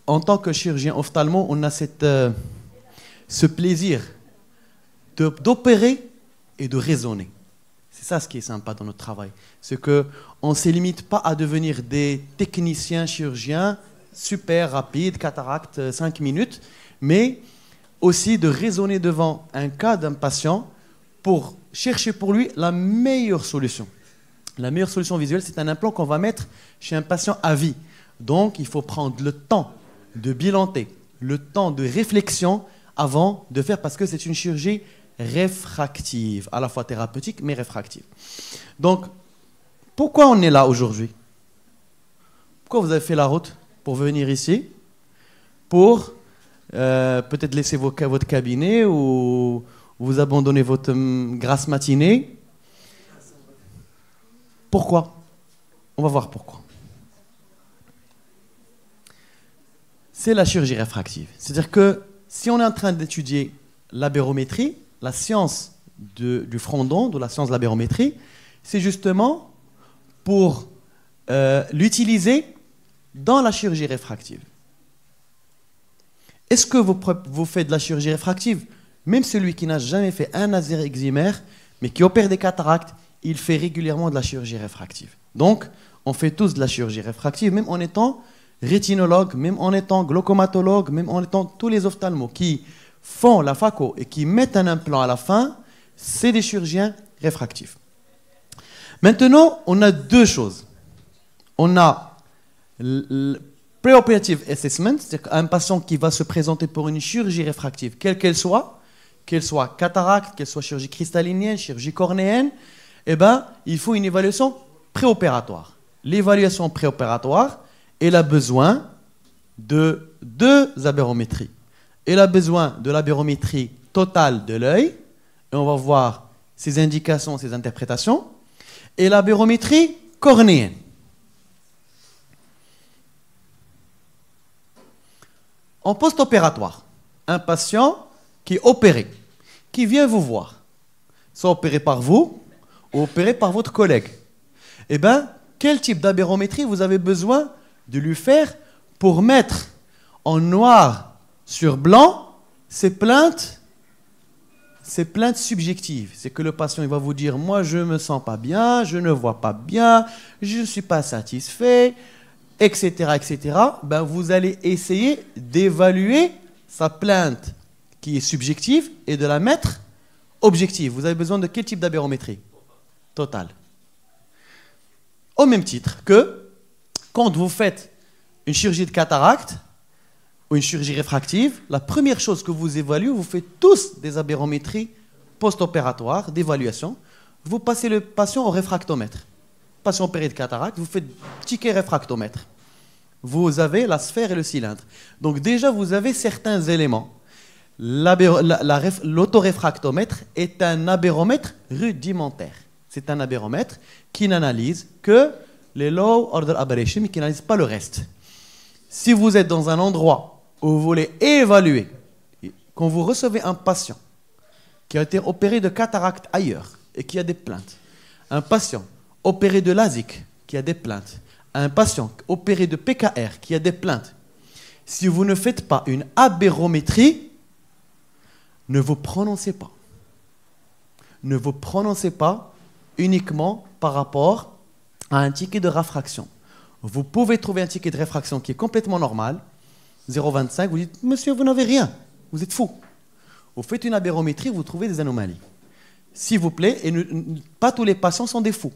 en tant que chirurgien ophtalmo, on a ce plaisir d'opérer et de raisonner. C'est ça ce qui est sympa dans notre travail. C'est qu'on ne se limite pas à devenir des techniciens chirurgiens super rapides, cataracte, 5 minutes, mais aussi de raisonner devant un cas d'un patient pour chercher pour lui la meilleure solution. La meilleure solution visuelle, c'est un implant qu'on va mettre chez un patient à vie. Donc, il faut prendre le temps de bilanter, le temps de réflexion avant de faire, parce que c'est une chirurgie réfractive, à la fois thérapeutique, mais réfractive. Donc, pourquoi on est là aujourd'hui? Pourquoi vous avez fait la route pour venir ici? Pour peut-être laisser votre cabinet ou vous abandonner votre grasse matinée. Pourquoi? On va voir pourquoi. C'est la chirurgie réfractive. C'est-à-dire que si on est en train d'étudier l'abérométrie, la science du front d'onde ou la science de l'abérométrie, c'est justement pour l'utiliser dans la chirurgie réfractive. Est-ce que vous faites de la chirurgie réfractive? Même celui qui n'a jamais fait un laser excimaire, mais qui opère des cataractes, il fait régulièrement de la chirurgie réfractive. Donc, on fait tous de la chirurgie réfractive, même en étant rétinologue, même en étant glaucomatologue, même en étant tous les ophtalmos qui font la phaco et qui mettent un implant à la fin, c'est des chirurgiens réfractifs. Maintenant, on a deux choses. On a le preoperative assessment, c'est-à-dire un patient qui va se présenter pour une chirurgie réfractive, quelle qu'elle soit cataracte, qu'elle soit chirurgie cristallinienne, chirurgie cornéenne, eh ben, il faut une évaluation préopératoire. L'évaluation préopératoire, elle a besoin de deux abérométries. Elle a besoin de l'abérométrie totale de l'œil, et on va voir ses indications, ses interprétations, et l'abérométrie cornéenne. En post-opératoire, un patient qui est opéré, qui vient vous voir, soit opéré par vous ou opéré par votre collègue, eh bien, quel type d'abérométrie vous avez besoin de lui faire pour mettre en noir sur blanc ces plaintes subjectives? C'est que le patient il va vous dire « moi je ne me sens pas bien, je ne vois pas bien, je ne suis pas satisfait », etc. etc. Ben, vous allez essayer d'évaluer sa plainte qui est subjective et de la mettre objective. Vous avez besoin de quel type d'abérométrie? Totale. Au même titre que quand vous faites une chirurgie de cataracte ou une chirurgie réfractive, la première chose que vous évaluez, vous faites tous des abérométries post-opératoires, d'évaluation. Vous passez le patient au réfractomètre. Patient opéré de cataracte, vous faites ticket réfractomètre. Vous avez la sphère et le cylindre. Donc déjà, vous avez certains éléments. L'autoréfractomètre est un abéromètre rudimentaire. C'est un abéromètre qui n'analyse que les low order aberrations, mais qui n'analyse pas le reste. Si vous êtes dans un endroit où vous voulez évaluer, quand vous recevez un patient qui a été opéré de cataracte ailleurs et qui a des plaintes, un patient opéré de LASIK qui a des plaintes, un patient opéré de PKR qui a des plaintes, si vous ne faites pas une abérométrie, ne vous prononcez pas. Ne vous prononcez pas uniquement par rapport à un ticket de réfraction. Vous pouvez trouver un ticket de réfraction qui est complètement normal, 0,25, vous dites « Monsieur, vous n'avez rien, vous êtes fou ». Vous faites une abérométrie, vous trouvez des anomalies. S'il vous plaît, et pas tous les patients sont des fous.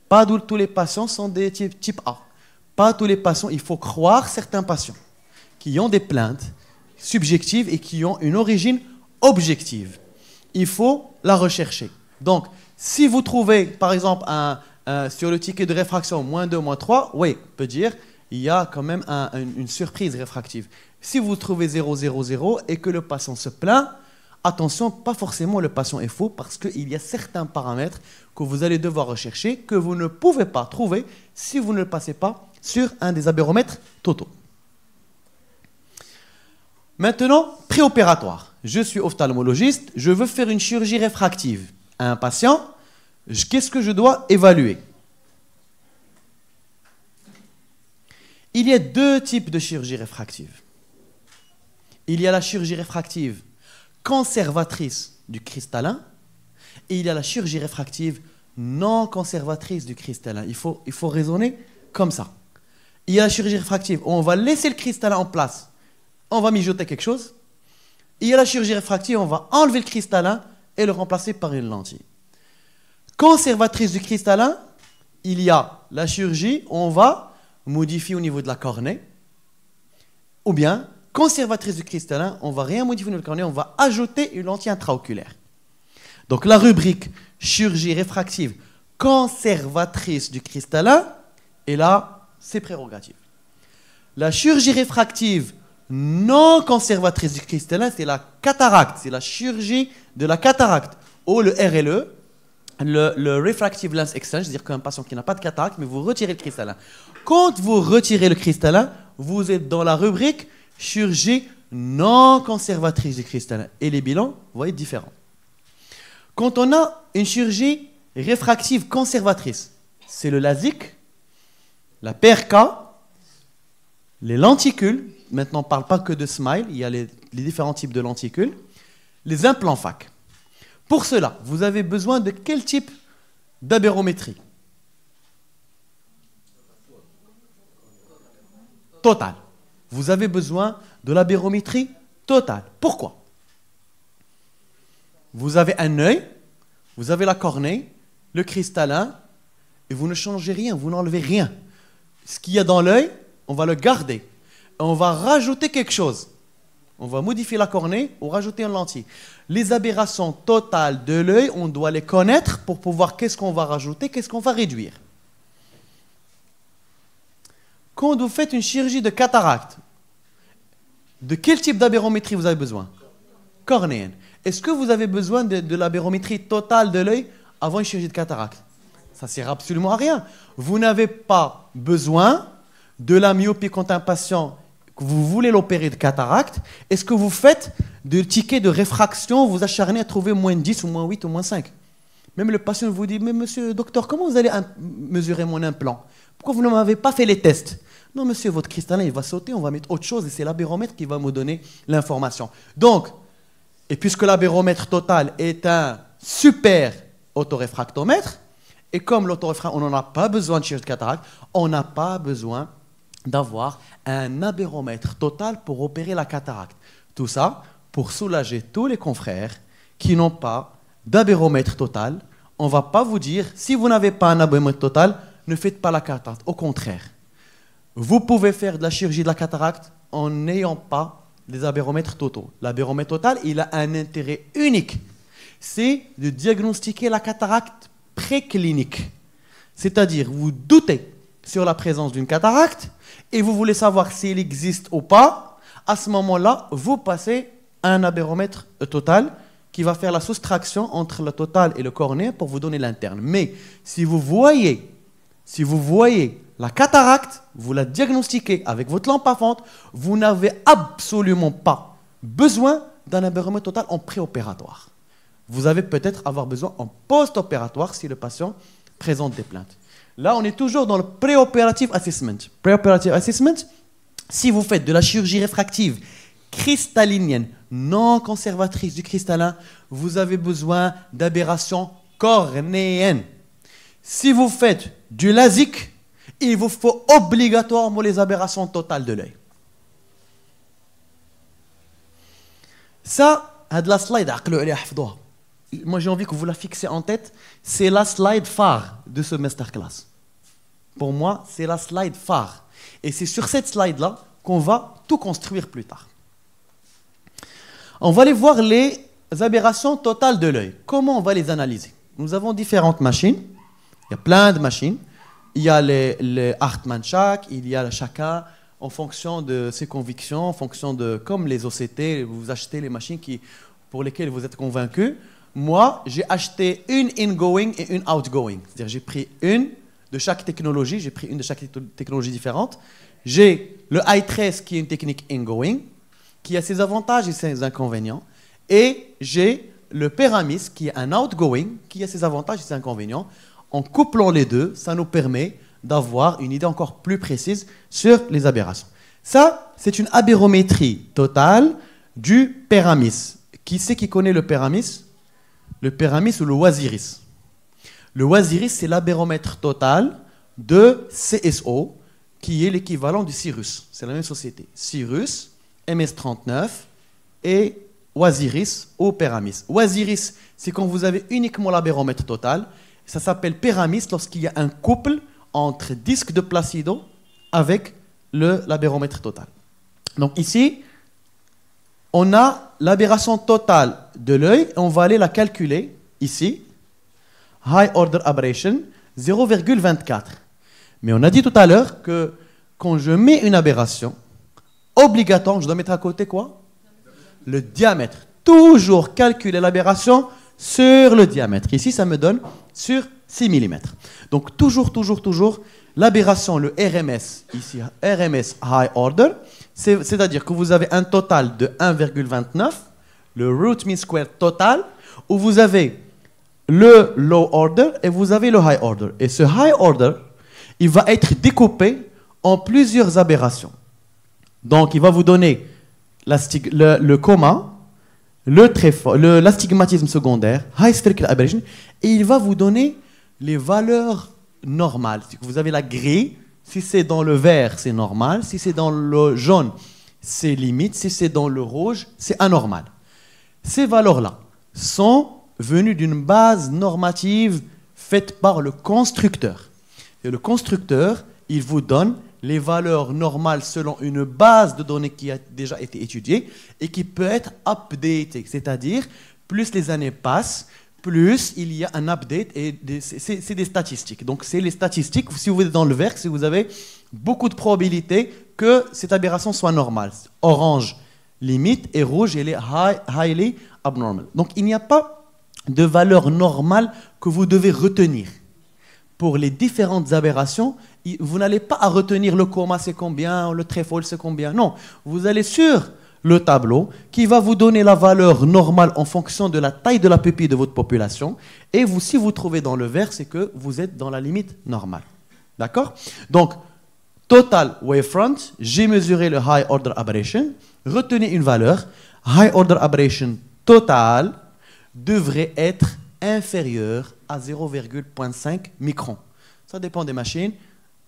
Pas tous les patients sont des type A. Pas tous les patients, il faut croire certains patients qui ont des plaintes subjectives et qui ont une origine objective. Il faut la rechercher. Donc, si vous trouvez, par exemple, sur le ticket de réfraction, -2, -3, oui, on peut dire il y a quand même une surprise réfractive. Si vous trouvez 0,00 et que le patient se plaint, attention, pas forcément le patient est faux parce qu'il y a certains paramètres que vous allez devoir rechercher que vous ne pouvez pas trouver si vous ne le passez pas sur un des abéromètres totaux. Maintenant, préopératoire. Je suis ophtalmologiste, je veux faire une chirurgie réfractive à un patient. Qu'est-ce que je dois évaluer? Il y a deux types de chirurgie réfractive. Il y a la chirurgie réfractive conservatrice du cristallin et il y a la chirurgie réfractive non conservatrice du cristallin. Il faut raisonner comme ça. Il y a la chirurgie réfractive où on va laisser le cristallin en place, on va mijoter quelque chose. Il y a la chirurgie réfractive où on va enlever le cristallin et le remplacer par une lentille. Conservatrice du cristallin, il y a la chirurgie où on va modifier au niveau de la cornée, ou bien conservatrice du cristallin, on ne va rien modifier au niveau de la cornée, on va ajouter une lentille intraoculaire. Donc la rubrique chirurgie réfractive conservatrice du cristallin, et là, c'est prérogative. La chirurgie réfractive non conservatrice du cristallin, c'est la cataracte, c'est la chirurgie de la cataracte, ou le RLE, le Refractive Lens Exchange, c'est-à-dire qu'un patient qui n'a pas de cataracte, mais vous retirez le cristallin. Quand vous retirez le cristallin, vous êtes dans la rubrique chirurgie non conservatrice du cristallin. Et les bilans vont être différents. Quand on a une chirurgie réfractive conservatrice, c'est le LASIK, la PRK, les lenticules. Maintenant, on ne parle pas que de SMILE, il y a les différents types de lenticules. Les implants FAC. Pour cela, vous avez besoin de quel type d'abérométrie? Totale. Vous avez besoin de l'abérométrie totale. Pourquoi? Vous avez un œil, vous avez la cornée, le cristallin, et vous ne changez rien, vous n'enlevez rien. Ce qu'il y a dans l'œil, on va le garder. On va rajouter quelque chose. On va modifier la cornée ou rajouter une lentille. Les aberrations totales de l'œil, on doit les connaître pour pouvoir qu'est-ce qu'on va rajouter, qu'est-ce qu'on va réduire. Quand vous faites une chirurgie de cataracte, de quel type d'abérométrie vous avez besoin? Cornéenne. Est-ce que vous avez besoin de l'abérométrie totale de l'œil avant une chirurgie de cataracte? Ça ne sert absolument à rien. Vous n'avez pas besoin de la myopie quand un patient, que vous voulez l'opérer de cataracte. Est-ce que vous faites des tickets de réfraction, vous acharnez à trouver moins 10 ou moins 8 ou moins 5? Même le patient vous dit, mais monsieur le docteur, comment vous allez mesurer mon implant? Pourquoi vous ne m'avez pas fait les tests? Non monsieur, votre cristallin il va sauter, on va mettre autre chose et c'est l'abéromètre qui va me donner l'information. Donc, et puisque l'abéromètre total est un super autoréfractomètre, et comme l'autoréfractomètre, on n'en a pas besoin de chirurgie de cataracte, on n'a pas besoin d'avoir un abéromètre total pour opérer la cataracte. Tout ça pour soulager tous les confrères qui n'ont pas d'abéromètre total. On ne va pas vous dire, si vous n'avez pas un abéromètre total, ne faites pas la cataracte. Au contraire, vous pouvez faire de la chirurgie de la cataracte en n'ayant pas des abéromètres totaux. L'abéromètre total, il a un intérêt unique. C'est de diagnostiquer la cataracte préclinique. C'est-à-dire, vous doutez sur la présence d'une cataracte et vous voulez savoir s'il existe ou pas. À ce moment-là, vous passez à un abéromètre total qui va faire la soustraction entre le total et le cornéen pour vous donner l'interne. Mais si vous voyez la cataracte, vous la diagnostiquez avec votre lampe à fente, vous n'avez absolument pas besoin d'un abéromètre total en préopératoire. Vous allez peut-être avoir besoin en post-opératoire si le patient présente des plaintes. Là, on est toujours dans le préopérative assessment. Préopérative assessment, si vous faites de la chirurgie réfractive cristallinienne non conservatrice du cristallin, vous avez besoin d'aberrations cornéennes. Si vous faites du LASIK, il vous faut obligatoirement les aberrations totales de l'œil. Ça, c'est la slide. Moi, j'ai envie que vous la fixez en tête. C'est la slide phare de ce masterclass. Pour moi, c'est la slide phare. Et c'est sur cette slide-là qu'on va tout construire plus tard. On va aller voir les aberrations totales de l'œil. Comment on va les analyser? Nous avons différentes machines. Il y a plein de machines. Il y a les Hartmann-Shack, il y a chacun en fonction de ses convictions, en fonction de, comme les OCT, vous achetez les machines pour lesquelles vous êtes convaincus. Moi, j'ai acheté une ingoing et une outgoing. C'est-à-dire j'ai pris une de chaque technologie, technologie différente. J'ai le i13 qui est une technique ingoing, qui a ses avantages et ses inconvénients. Et j'ai le Peramis qui est un outgoing, qui a ses avantages et ses inconvénients. En couplant les deux, ça nous permet d'avoir une idée encore plus précise sur les aberrations. Ça, c'est une aberrométrie totale du Péramis. Qui c'est qui connaît le Péramis? Le Péramis ou le Waziris? Le Waziris, c'est l'aberromètre total de CSO, qui est l'équivalent du Cirrus. C'est la même société. Cirrus, MS39 et Waziris au Péramis. Waziris, c'est quand vous avez uniquement l'aberromètre total. Ça s'appelle Péramis lorsqu'il y a un couple entre disque de Placido avec l'aberromètre total. Donc ici, on a l'aberration totale de l'œil. On va aller la calculer ici. High Order Aberration, 0,24. Mais on a dit tout à l'heure que quand je mets une aberration, obligatoire, je dois mettre à côté quoi? Le diamètre. Toujours calculer l'aberration sur le diamètre. Ici, ça me donne sur 6 mm. Donc, toujours, l'aberration, le RMS, ici, RMS High Order, c'est-à-dire que vous avez un total de 1,29, le root mean square total, où vous avez le low order et vous avez le high order. Et ce high order, il va être découpé en plusieurs aberrations. Donc, il va vous donner le coma, l'astigmatisme secondaire, high spherical aberration, et il va vous donner les valeurs normales. Si vous avez la grille, si c'est dans le vert, c'est normal. Si c'est dans le jaune, c'est limite. Si c'est dans le rouge, c'est anormal. Ces valeurs-là sont venues d'une base normative faite par le constructeur. Et le constructeur, il vous donne les valeurs normales selon une base de données qui a déjà été étudiée et qui peut être updatée. C'est-à-dire, plus les années passent, plus il y a un update et c'est des statistiques. Donc, c'est les statistiques. Si vous êtes dans le vert, si vous avez beaucoup de probabilité que cette aberration soit normale. Orange, limite, et rouge, elle est highly abnormal. Donc, il n'y a pas de valeur normale que vous devez retenir. Pour les différentes aberrations, vous n'allez pas à retenir le coma c'est combien, le tréfoil c'est combien. Non, vous allez sur le tableau qui va vous donner la valeur normale en fonction de la taille de la pupille de votre population. Et vous, si vous trouvez dans le vert, c'est que vous êtes dans la limite normale. D'accord? Donc, total wavefront, j'ai mesuré le high order aberration. Retenez une valeur. High order aberration total devrait être inférieur à 0,5 microns. Ça dépend des machines.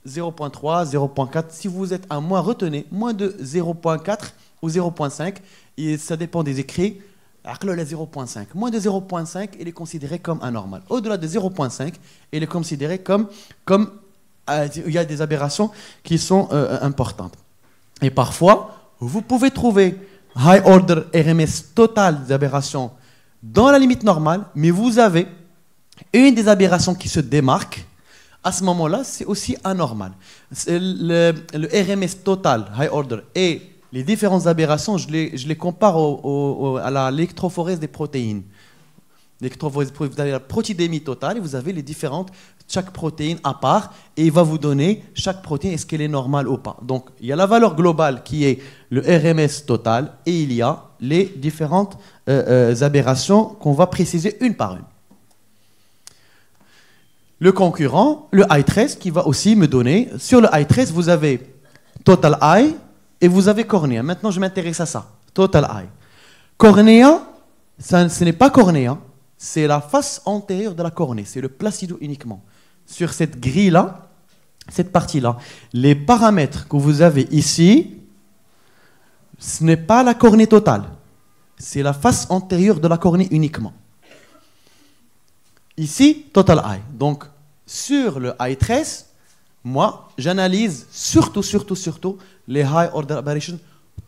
0,3, 0,4. Si vous êtes à moins, retenez moins de 0,4 ou 0,5. Et ça dépend des écrits. 0,5. Moins de 0,5, il est considéré comme anormal. Au-delà de 0,5, il est considéré comme il y a des aberrations qui sont importantes. Et parfois, vous pouvez trouver high order RMS total des aberrations dans la limite normale, mais vous avez une des aberrations qui se démarque. À ce moment-là, c'est aussi anormal. Le RMS total, high order, et les différentes aberrations, je les compare à l'électrophorèse des protéines. L'électrophorèse, vous avez la protéidémie totale et vous avez les différentes, chaque protéine à part, et il va vous donner chaque protéine, est-ce qu'elle est normale ou pas. Donc, il y a la valeur globale qui est le RMS total, et il y a les différentes aberrations qu'on va préciser une par une. Le concurrent, le eye trace, qui va aussi me donner, sur le eye trace, vous avez total eye et vous avez cornéa. Maintenant, je m'intéresse à ça. Total eye. Cornéa, ce n'est pas cornéa, c'est la face antérieure de la cornée, c'est le placido uniquement. Sur cette grille-là, cette partie-là, les paramètres que vous avez ici, ce n'est pas la cornée totale, c'est la face antérieure de la cornée uniquement. Ici, total eye. Donc, sur le eye trace, moi, j'analyse surtout les high order aberrations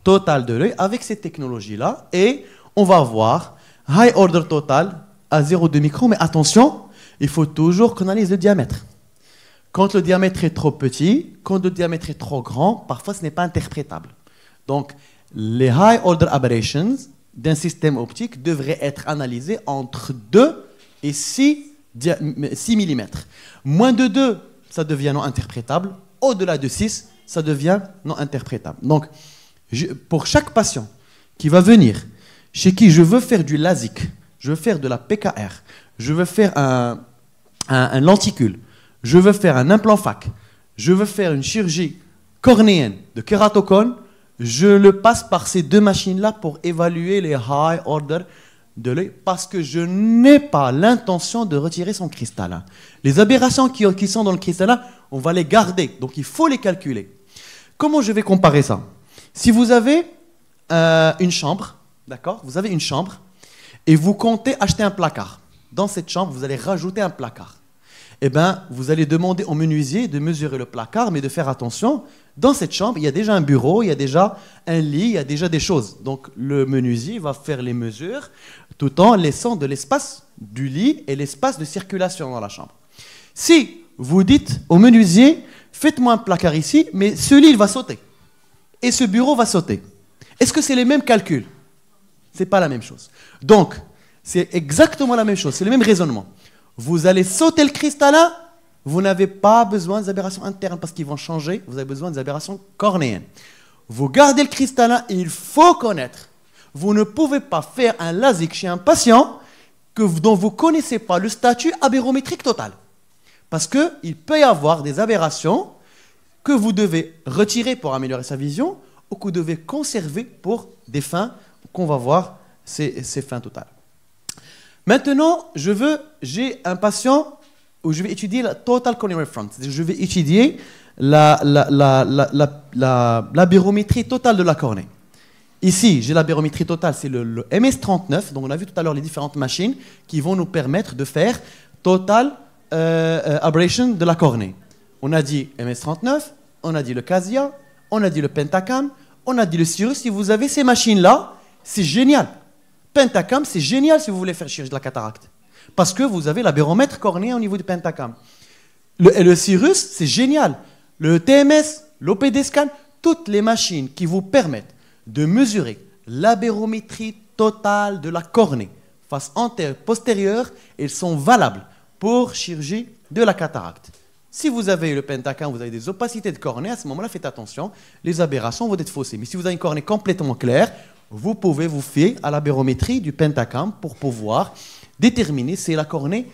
totales de l'œil avec cette technologie-là. Et on va voir high order total à 0,2 micron. Mais attention, il faut toujours qu'on analyse le diamètre. Quand le diamètre est trop petit, quand le diamètre est trop grand, parfois ce n'est pas interprétable. Donc, les high order aberrations d'un système optique devraient être analysés entre 2 et 6 mm. Moins de 2, ça devient non interprétable. Au-delà de 6, ça devient non interprétable. Donc, pour chaque patient qui va venir, chez qui je veux faire du LASIK, je veux faire de la PKR, je veux faire un lenticule, je veux faire un implant fac, je veux faire une chirurgie cornéenne de kératocone, je le passe par ces deux machines-là pour évaluer les high order de l'œil parce que je n'ai pas l'intention de retirer son cristallin. Les aberrations qui sont dans le cristallin, on va les garder, donc il faut les calculer. Comment je vais comparer ça? Si vous avez une chambre, d'accord? Vous avez une chambre et vous comptez acheter un placard. Dans cette chambre, vous allez rajouter un placard. Eh bien, vous allez demander au menuisier de mesurer le placard, mais de faire attention. Dans cette chambre, il y a déjà un bureau, il y a déjà un lit, il y a déjà des choses. Donc, le menuisier va faire les mesures tout en laissant de l'espace du lit et l'espace de circulation dans la chambre. Si vous dites au menuisier, faites-moi un placard ici, mais ce lit, il va sauter. Et ce bureau va sauter. Est-ce que c'est les mêmes calculs? Ce n'est pas la même chose. Donc, c'est exactement la même chose, c'est le même raisonnement. Vous allez sauter le cristallin, vous n'avez pas besoin des aberrations internes parce qu'ils vont changer, vous avez besoin des aberrations cornéennes. Vous gardez le cristallin, il faut connaître. Vous ne pouvez pas faire un LASIK chez un patient dont vous ne connaissez pas le statut aberrométrique total. Parce qu'il peut y avoir des aberrations que vous devez retirer pour améliorer sa vision ou que vous devez conserver pour des fins qu'on va voir, ces fins totales. Maintenant, j'ai un patient où je vais étudier la total coronary front. Je vais étudier l'aberrométrie totale de la cornée. Ici, j'ai l'aberrométrie totale, c'est le MS39. Donc, on a vu tout à l'heure les différentes machines qui vont nous permettre de faire total aberration de la cornée. On a dit MS39, on a dit le Casia, on a dit le Pentacam, on a dit le Cirrus. Si vous avez ces machines-là, c'est génial. Pentacam, c'est génial si vous voulez faire chirurgie de la cataracte. Parce que vous avez l'aberromètre cornéen au niveau du Pentacam. Le Cirrus, c'est génial. Le TMS, l'OPD scan, toutes les machines qui vous permettent de mesurer l'aberrométrie totale de la cornée, face antérieure, postérieure, elles sont valables pour chirurgie de la cataracte. Si vous avez le Pentacam, vous avez des opacités de cornée, à ce moment-là, faites attention, les aberrations vont être faussées. Mais si vous avez une cornée complètement claire, vous pouvez vous fier à l'aberrométrie du Pentacam pour pouvoir déterminer c'est la cornée,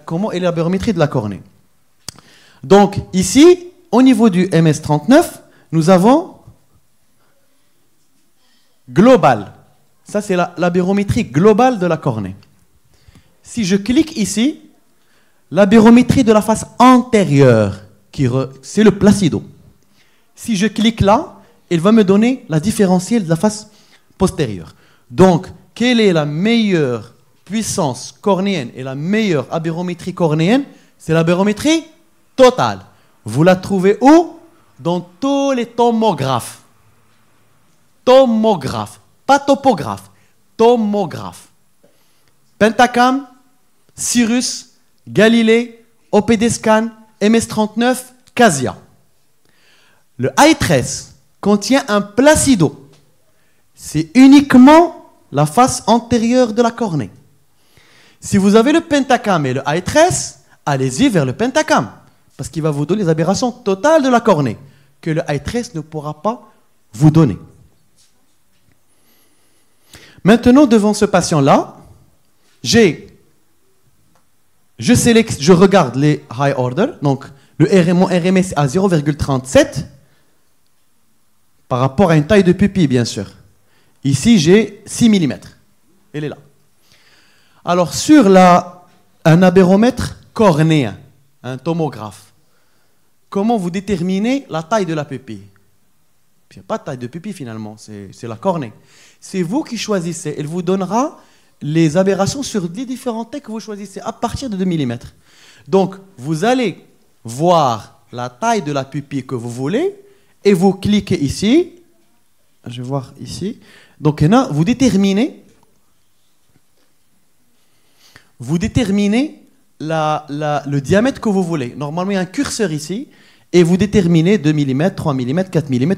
comment est l'aberrométrie de la cornée. Donc ici, au niveau du MS39, nous avons global. Ça, c'est l'aberrométrie globale de la cornée. Si je clique ici, l'aberrométrie de la face antérieure, c'est le placido. Si je clique là, il va me donner la différentielle de la face postérieure. Donc, quelle est la meilleure puissance cornéenne et la meilleure aberrométrie cornéenne? C'est l'aberrométrie totale. Vous la trouvez où? Dans tous les tomographes. Tomographe, pas topographe, tomographe. Pentacam, Cirrus, Galilée, OPD scan, MS39, Casia. Le i13 contient un placido. C'est uniquement la face antérieure de la cornée. Si vous avez le Pentacam et le i13, allez-y vers le Pentacam, parce qu'il va vous donner les aberrations totales de la cornée, que le i13 ne pourra pas vous donner. Maintenant, devant ce patient-là, je regarde les high order, donc mon RMS est à 0,37 par rapport à une taille de pupille, bien sûr. Ici, j'ai 6 mm. Elle est là. Alors, sur un aberromètre cornéen, un tomographe, comment vous déterminez la taille de la pupille? Il n'y a pas de taille de pupille finalement, c'est la cornée. C'est vous qui choisissez. Elle vous donnera les aberrations sur les différents tailles que vous choisissez à partir de 2 mm. Donc, vous allez voir la taille de la pupille que vous voulez et vous cliquez ici. Je vais voir ici. Donc, vous déterminez le diamètre que vous voulez. Normalement, il y a un curseur ici. Et vous déterminez 2 mm, 3 mm, 4 mm.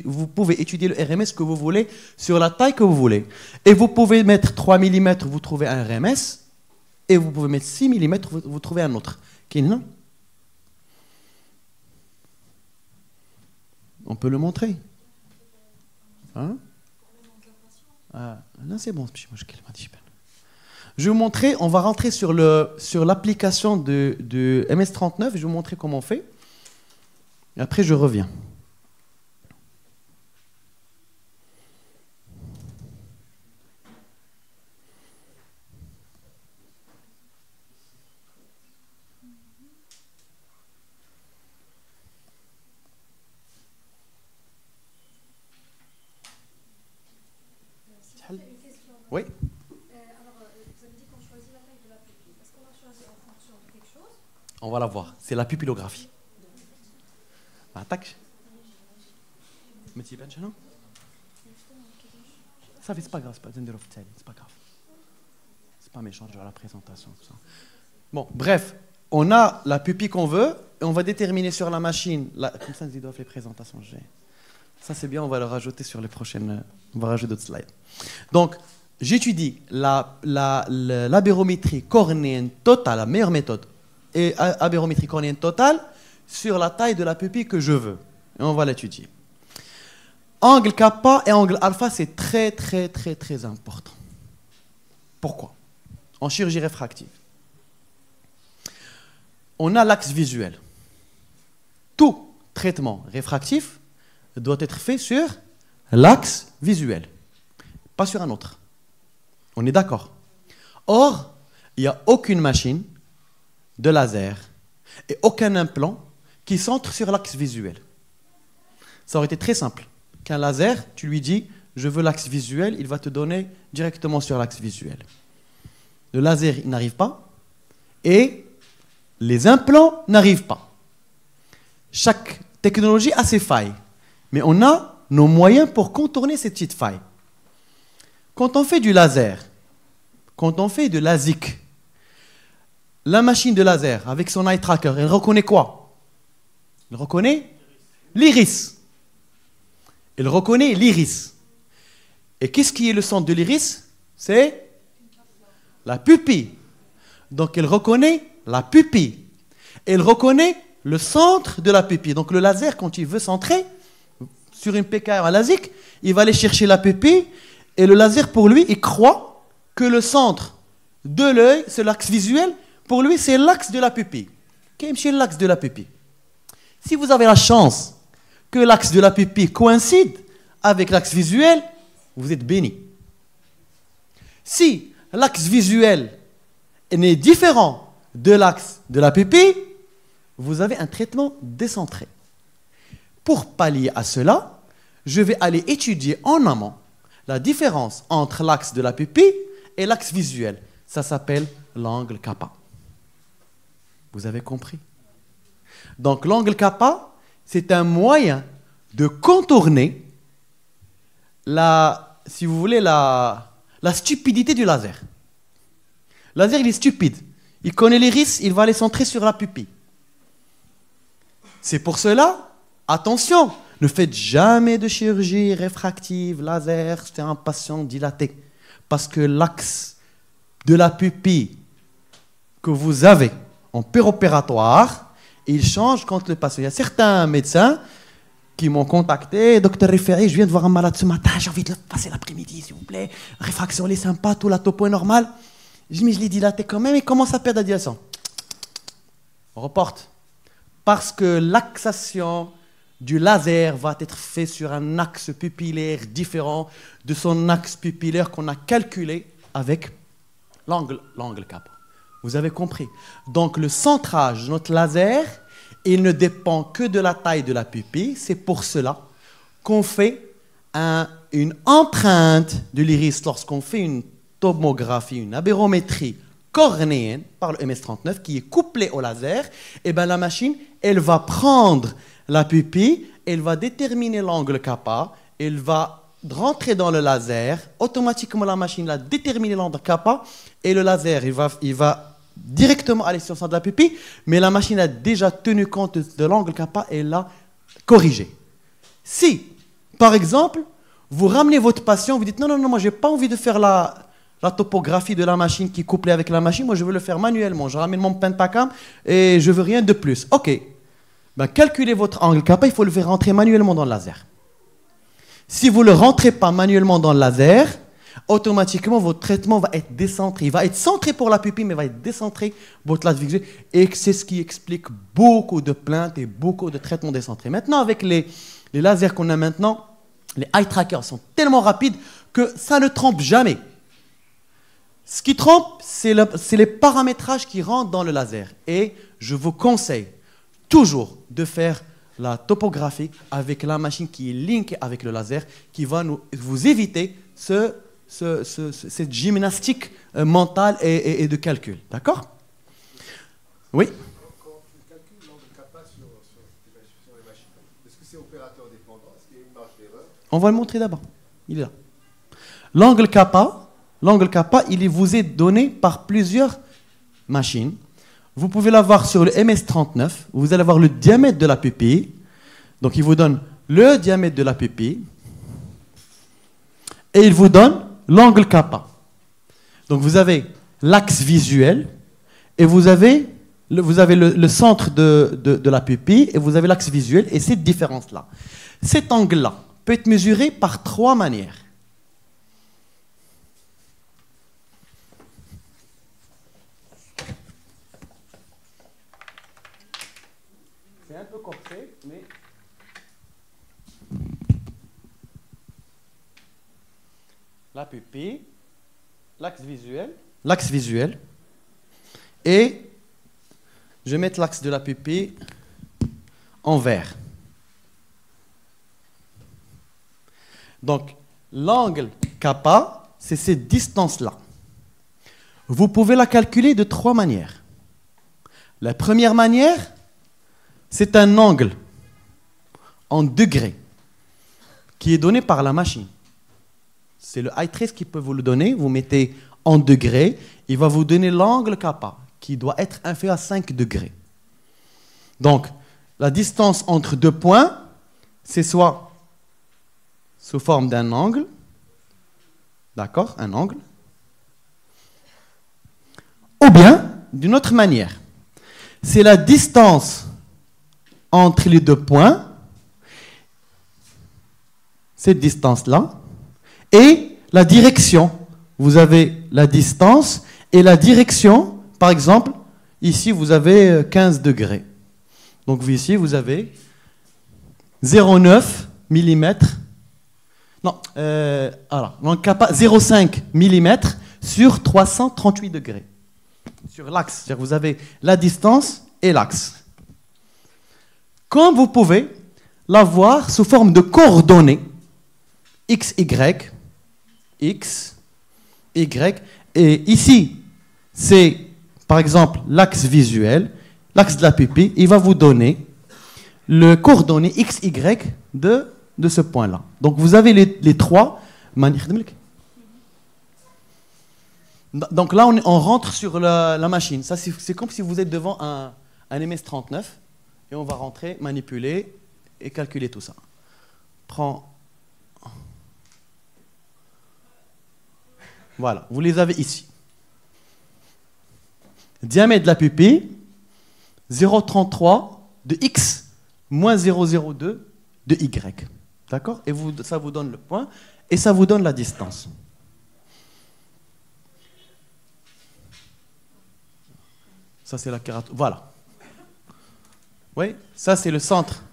Vous pouvez étudier le RMS que vous voulez sur la taille que vous voulez. Et vous pouvez mettre 3 mm, vous trouvez un RMS. Et vous pouvez mettre 6 mm, vous trouvez un autre. Non? On peut le montrer. Hein? Là, c'est bon. Je vais vous montrer, on va rentrer sur l'application de MS39. Je vais vous montrer comment on fait. Et après, je reviens. Oui. On va la voir. C'est la pupillographie. Attaque. Mais tu es non? Ça fait, c'est pas grave, c'est pas grave. C'est pas méchant, genre la présentation, tout ça. Bon, bref, on a la pupille qu'on veut et on va déterminer sur la machine. Comme ça, ils doivent les présentations. Ça, c'est bien, on va le rajouter sur les prochaines. On va rajouter d'autres slides. Donc, j'étudie l'abérométrie cornéenne totale, la meilleure méthode, et abérométrie cornéenne totale sur la taille de la pupille que je veux. Et on va l'étudier. Angle kappa et angle alpha, c'est très, très, très, très important. Pourquoi? En chirurgie réfractive, on a l'axe visuel. Tout traitement réfractif doit être fait sur l'axe visuel, pas sur un autre. On est d'accord. Or, il n'y a aucune machine de laser et aucun implant qui centre sur l'axe visuel. Ça aurait été très simple. Qu'un laser, tu lui dis, je veux l'axe visuel, il va te donner directement sur l'axe visuel. Le laser, il n'arrive pas et les implants n'arrivent pas. Chaque technologie a ses failles, mais on a nos moyens pour contourner ces petites failles. Quand on fait du laser, quand on fait de l'ASIC, la machine de laser avec son eye tracker, elle reconnaît quoi? Elle reconnaît l'iris. Elle reconnaît l'iris. Et qu'est-ce qui est le centre de l'iris? C'est la pupille. Donc elle reconnaît la pupille. Elle reconnaît le centre de la pupille. Donc le laser, quand il veut centrer sur une PKR à l'ASIC, il va aller chercher la pupille. Et le laser, pour lui, il croit que le centre de l'œil, c'est l'axe visuel. Pour lui, c'est l'axe de la pupille. Qu'est-ce que l'axe de la pupille? Si vous avez la chance que l'axe de la pupille coïncide avec l'axe visuel, vous êtes béni. Si l'axe visuel est différent de l'axe de la pupille, vous avez un traitement décentré. Pour pallier à cela, je vais aller étudier en amont la différence entre l'axe de la pupille et l'axe visuel. Ça s'appelle l'angle kappa. Vous avez compris? Donc l'angle kappa, c'est un moyen de contourner si vous voulez, la stupidité du laser. Le laser, il est stupide. Il connaît l'iris, il va les centrer sur la pupille. C'est pour cela, attention, ne faites jamais de chirurgie réfractive, laser, c'est un patient dilaté. Parce que l'axe de la pupille que vous avez en péropératoire, il change quand le patient. Il y a certains médecins qui m'ont contacté, docteur Référé, je viens de voir un malade ce matin, j'ai envie de le passer l'après-midi, s'il vous plaît. Réfraction, elle est sympa, tout la topo est normale. Je dis, mais je l'ai dilaté quand même, il commence à perdre la dilation. On reporte. Parce que l'axation du laser va être faite sur un axe pupillaire différent de son axe pupillaire qu'on a calculé avec l'angle kappa. Vous avez compris? Donc le centrage de notre laser, il ne dépend que de la taille de la pupille. C'est pour cela qu'on fait une empreinte de l'iris lorsqu'on fait une tomographie, une abérométrie cornéenne par le MS39 qui est couplée au laser. Et bien la machine, elle va prendre la pupille, elle va déterminer l'angle kappa, elle va rentrer dans le laser. Automatiquement, la machine va déterminer l'angle kappa et le laser, il va directement aller sur le centre de la pupille, mais la machine a déjà tenu compte de l'angle kappa et l'a corrigé. Si, par exemple, vous ramenez votre patient, vous dites non, moi je n'ai pas envie de faire la topographie de la machine qui est couplée avec la machine, moi je veux le faire manuellement, je ramène mon pentacam et je veux rien de plus. Ok, ben, calculez votre angle kappa, il faut le faire rentrer manuellement dans le laser. Si vous ne le rentrez pas manuellement dans le laser, automatiquement, votre traitement va être décentré. Il va être centré pour la pupille, mais va être décentré pour votre l'axe visuel. Et c'est ce qui explique beaucoup de plaintes et beaucoup de traitements décentrés. Maintenant, avec les lasers qu'on a maintenant, les eye trackers sont tellement rapides que ça ne trompe jamais. Ce qui trompe, c'est les paramétrages qui rentrent dans le laser. Et je vous conseille toujours de faire la topographie avec la machine qui est linkée avec le laser, qui va vous éviter cette gymnastique mentale et de calcul. D'accord? Oui? Quand tu calcules l'angle kappa sur les machines, est-ce que c'est opérateur dépendant? Est-ce qu'il y a une marge d'erreur? On va le montrer d'abord. Il est là. L'angle kappa, il vous est donné par plusieurs machines. Vous pouvez l'avoir sur le MS39. Vous allez avoir le diamètre de la pupille. Donc, il vous donne le diamètre de la pupille. Et il vous donne l'angle kappa. Donc, vous avez l'axe visuel et vous avez le centre de la pupille et vous avez l'axe visuel et cette différence-là. Cet angle-là peut être mesuré par 3 manières. C'est un peu corsé, mais... La pupille, l'axe visuel, et je vais mettre l'axe de la pupille en vert. Donc, l'angle kappa, c'est cette distance-là. Vous pouvez la calculer de 3 manières. La première manière, c'est un angle en degrés qui est donné par la machine. C'est le eye trace qui peut vous le donner. Vous mettez en degrés, il va vous donner l'angle kappa qui doit être inférieur à 5 degrés. Donc, la distance entre 2 points, c'est soit sous forme d'un angle, d'accord, un angle, ou bien d'une autre manière. C'est la distance entre les 2 points, cette distance-là, et la direction. Vous avez la distance et la direction. Par exemple, ici, vous avez 15 degrés. Donc, ici, vous avez 0,9 mm. Non, donc 0,5 mm sur 338 degrés. Sur l'axe. C'est-à-dire que vous avez la distance et l'axe. Comme vous pouvez l'avoir sous forme de coordonnées, x, y, et ici, c'est par exemple l'axe visuel, l'axe de la pupille, il va vous donner le coordonnées x, y de ce point-là. Donc vous avez les 3 manières. Donc là, on rentre sur la machine. Ça, c'est comme si vous êtes devant un MS39 et on va rentrer, manipuler et calculer tout ça. Voilà, vous les avez ici. Diamètre de la pupille, 0,33 de x moins 0,02 de y. D'accord? Et ça vous donne le point et ça vous donne la distance. Ça, c'est la kératoconine. Voilà. Oui, ça, c'est le centre.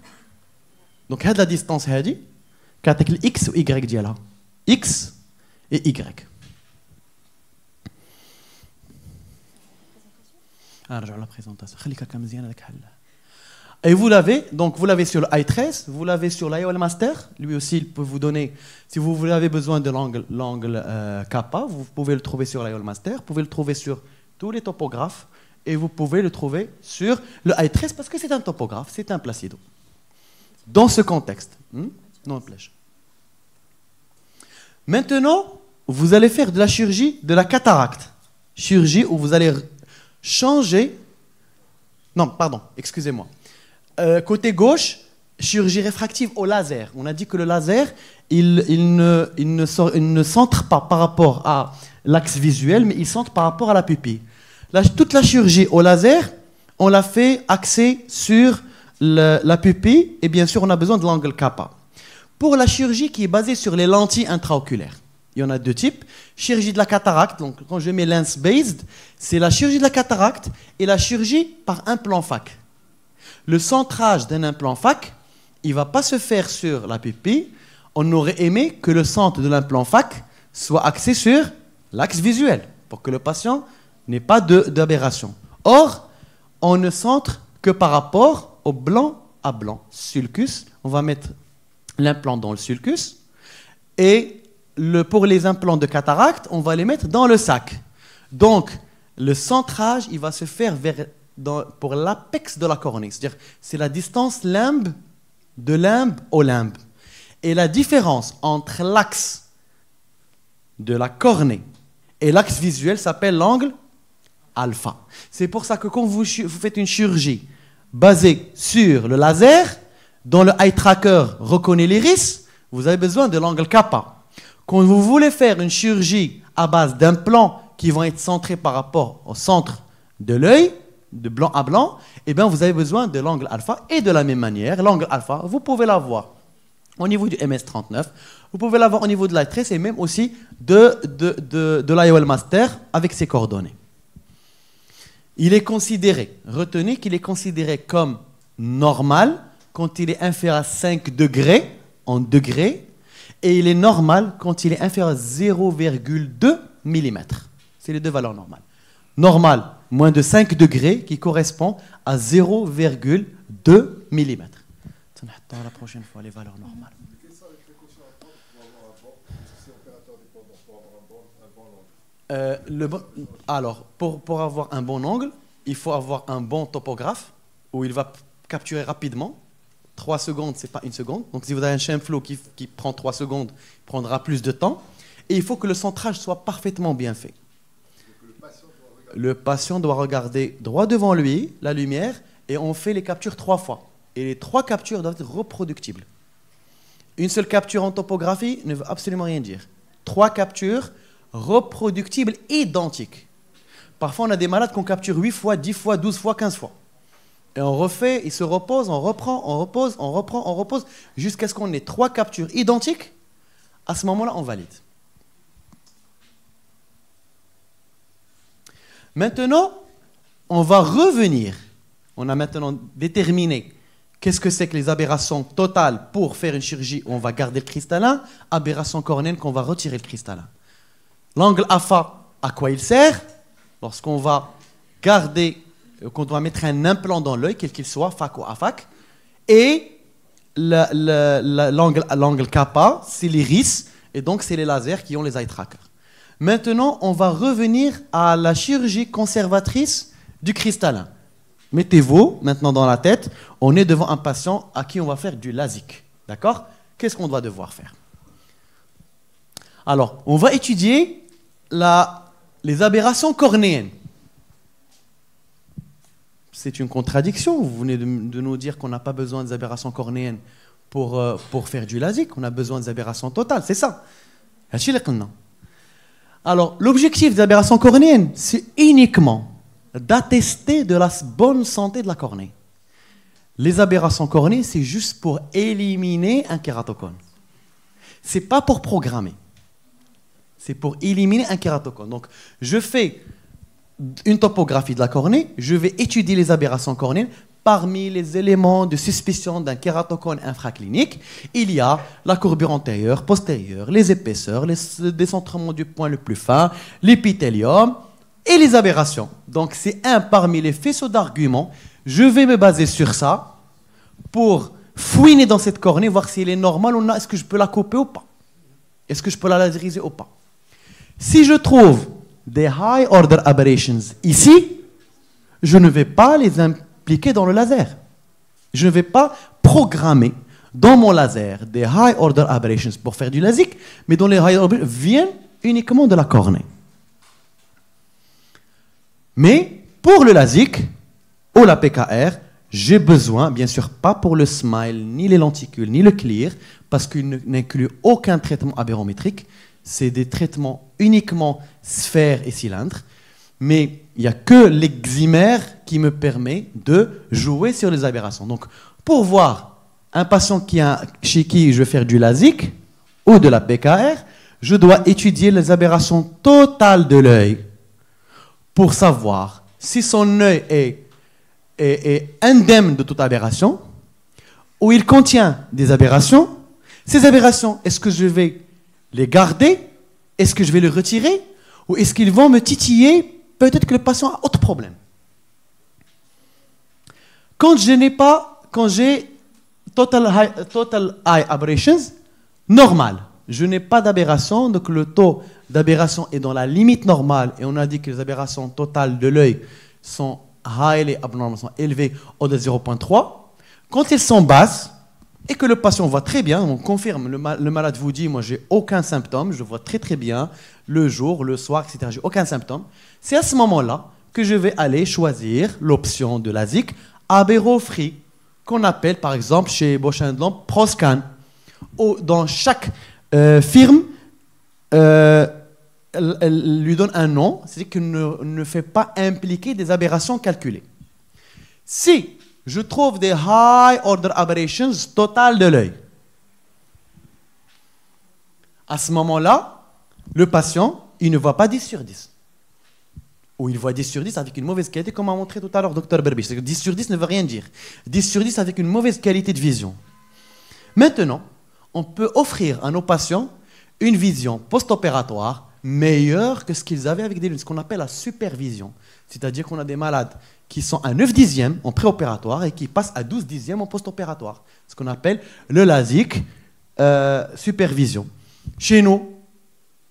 Donc, la distance, c'est x ou y ديالها. X et y. La présentation. Et vous l'avez sur le eye trace, vous l'avez sur l'IOL Master. Lui aussi, il peut vous donner, si vous avez besoin de l'angle kappa, vous pouvez le trouver sur l'IOL Master, vous pouvez le trouver sur tous les topographes, et vous pouvez le trouver sur le eye trace parce que c'est un topographe, c'est un Placido. Dans ce contexte. Non, plage. Maintenant, vous allez faire de la chirurgie de la cataracte. Chirurgie où vous allez changer... Non, pardon, excusez-moi. Côté gauche, chirurgie réfractive au laser. On a dit que le laser, il ne centre pas par rapport à l'axe visuel, mais il centre par rapport à la pupille. Toute la chirurgie au laser, on l'a fait axée sur la pupille, et bien sûr, on a besoin de l'angle kappa. Pour la chirurgie qui est basée sur les lentilles intraoculaires, il y en a deux types. Chirurgie de la cataracte, donc quand je mets lens-based, c'est la chirurgie de la cataracte et la chirurgie par implant FAC. Le centrage d'un implant FAC, il ne va pas se faire sur la pupille. On aurait aimé que le centre de l'implant FAC soit axé sur l'axe visuel, pour que le patient n'ait pas d'aberration. Or, on ne centre que par rapport au blanc à blanc. Sulcus, on va mettre l'implant dans le sulcus. Et pour les implants de cataracte, on va les mettre dans le sac. Donc, le centrage, il va se faire pour l'apex de la cornée. C'est-à-dire, c'est la distance limbe de limbe au limbe. Et la différence entre l'axe de la cornée et l'axe visuel s'appelle l'angle alpha. C'est pour ça que quand vous faites une chirurgie basée sur le laser, dont le eye tracker reconnaît l'iris, vous avez besoin de l'angle kappa. Quand vous voulez faire une chirurgie à base d'implants qui vont être centrés par rapport au centre de l'œil, de blanc à blanc, eh bien vous avez besoin de l'angle alpha. Et de la même manière, l'angle alpha, vous pouvez l'avoir au niveau du MS-39, vous pouvez l'avoir au niveau de l'I-Trace et même aussi de l'IOL Master avec ses coordonnées. Il est considéré, retenez qu'il est considéré comme normal quand il est inférieur à 5 degrés en degrés et il est normal quand il est inférieur à 0,2 mm. C'est les deux valeurs normales. Normal, moins de 5 degrés qui correspond à 0,2 mm. Dans la prochaine fois, les valeurs normales. Quelles sont les précautions à prendre pour avoir un bon, parce que c'est opérateur dépendant, pour avoir un bon angle? Alors, pour avoir un bon angle, il faut avoir un bon topographe où il va capturer rapidement. 3 secondes, ce n'est pas 1 seconde. Donc, si vous avez un chain flow qui prend 3 secondes, il prendra plus de temps. Et il faut que le centrage soit parfaitement bien fait. Le patient doit regarder droit devant lui, la lumière, et on fait les captures 3 fois. Et les 3 captures doivent être reproductibles. Une seule capture en topographie ne veut absolument rien dire. 3 captures reproductibles identiques. Parfois, on a des malades qu'on capture 8 fois, 10 fois, 12 fois, 15 fois. Et on refait, il se repose, on reprend, on repose, on reprend, on repose, jusqu'à ce qu'on ait 3 captures identiques. À ce moment-là, on valide. Maintenant, on va revenir. On a maintenant déterminé qu'est-ce que c'est que les aberrations totales pour faire une chirurgie où on va garder le cristallin, aberration cornéenne qu'on va retirer le cristallin. L'angle alpha, à quoi il sert? Lorsqu'on va garder, qu'on doit mettre un implant dans l'œil, quel qu'il soit, FAC ou AFAC, et l'angle kappa, c'est l'iris, et donc c'est les lasers qui ont les eye trackers. Maintenant, on va revenir à la chirurgie conservatrice du cristallin. Mettez-vous maintenant dans la tête, on est devant un patient à qui on va faire du LASIK. D'accord? Qu'est-ce qu'on va devoir faire? Alors, on va étudier les aberrations cornéennes. C'est une contradiction. Vous venez de nous dire qu'on n'a pas besoin des aberrations cornéennes pour faire du LASIK. On a besoin des aberrations totales, c'est ça. Alors, l'objectif des aberrations cornéennes, c'est uniquement d'attester de la bonne santé de la cornée. Les aberrations cornéennes, c'est juste pour éliminer un kératocone. Ce n'est pas pour programmer. C'est pour éliminer un kératocone. Donc, je fais une topographie de la cornée, je vais étudier les aberrations cornéennes. Parmi les éléments de suspicion d'un kératocone infraclinique, il y a la courbure antérieure, postérieure, les épaisseurs, le décentrement du point le plus fin, l'épithélium, et les aberrations. Donc, c'est un parmi les faisceaux d'arguments. Je vais me baser sur ça pour fouiner dans cette cornée, voir si elle est normale ou non. Est-ce que je peux la couper ou pas? Est-ce que je peux la laseriser ou pas? Si je trouve des high order aberrations ici, je ne vais pas les impliquer dans le laser. Je ne vais pas programmer dans mon laser des high order aberrations pour faire du LASIK, mais dont les high order viennent uniquement de la cornée. Mais pour le LASIK ou la PKR, j'ai besoin, bien sûr pas pour le SMILE, ni les lenticules, ni le clear, parce qu'il n'inclut aucun traitement aberrométrique. C'est des traitements uniquement sphères et cylindres. Mais il n'y a que l'eximère qui me permet de jouer sur les aberrations. Donc, pour voir un patient chez qui je vais faire du LASIK ou de la PKR, je dois étudier les aberrations totales de l'œil pour savoir si son œil est indemne de toute aberration ou il contient des aberrations. Ces aberrations, est-ce que je vais les garder? Est-ce que je vais les retirer? Ou est-ce qu'ils vont me titiller? Peut-être que le patient a autre problème. Quand j'ai total eye aberrations, normal. Je n'ai pas d'aberration, donc le taux d'aberration est dans la limite normale. Et on a dit que les aberrations totales de l'œil sont highly abnormal, sont élevées au-delà de 0,3. Quand elles sont basses, et que le patient voit très bien, on confirme, le malade vous dit, moi j'ai aucun symptôme, je vois très très bien, le jour, le soir, etc., j'ai aucun symptôme. C'est à ce moment-là que je vais aller choisir l'option de LASIK abéro-free, qu'on appelle par exemple chez Bausch & Lomb ProScan. Dans chaque firme, elle lui donne un nom, c'est-à-dire qu'elle ne fait pas impliquer des aberrations calculées. Si je trouve des high order aberrations totales de l'œil, à ce moment-là, le patient, il ne voit pas 10 sur 10. Ou il voit 10 sur 10 avec une mauvaise qualité, comme a montré tout à l'heure Dr Berbish. 10 sur 10 ne veut rien dire. 10 sur 10 avec une mauvaise qualité de vision. Maintenant, on peut offrir à nos patients une vision post-opératoire meilleure que ce qu'ils avaient avec ce qu'on appelle la supervision. C'est-à-dire qu'on a des malades qui sont à 9 dixièmes en préopératoire et qui passent à 12 dixièmes en post-opératoire. Ce qu'on appelle le LASIK supervision. Chez nous,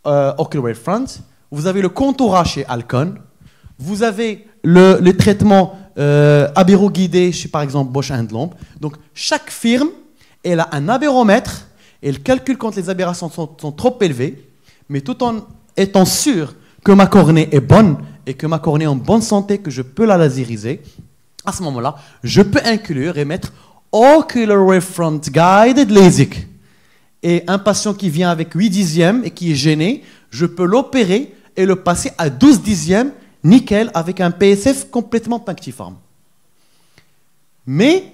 Ocular Wavefront, vous avez le contourage chez Alcon, vous avez le traitement abéro-guidé chez par exemple Bausch & Lomb. Donc chaque firme, elle a un abéromètre, elle calcule quand les aberrations sont trop élevées, mais tout en étant sûr que ma cornée est bonne et que ma cornée est en bonne santé, que je peux la laseriser, à ce moment-là, je peux inclure et mettre Ocular Wavefront Guided LASIK. Et un patient qui vient avec 8 dixièmes et qui est gêné, je peux l'opérer et le passer à 12 dixièmes, nickel, avec un PSF complètement punctiforme. Mais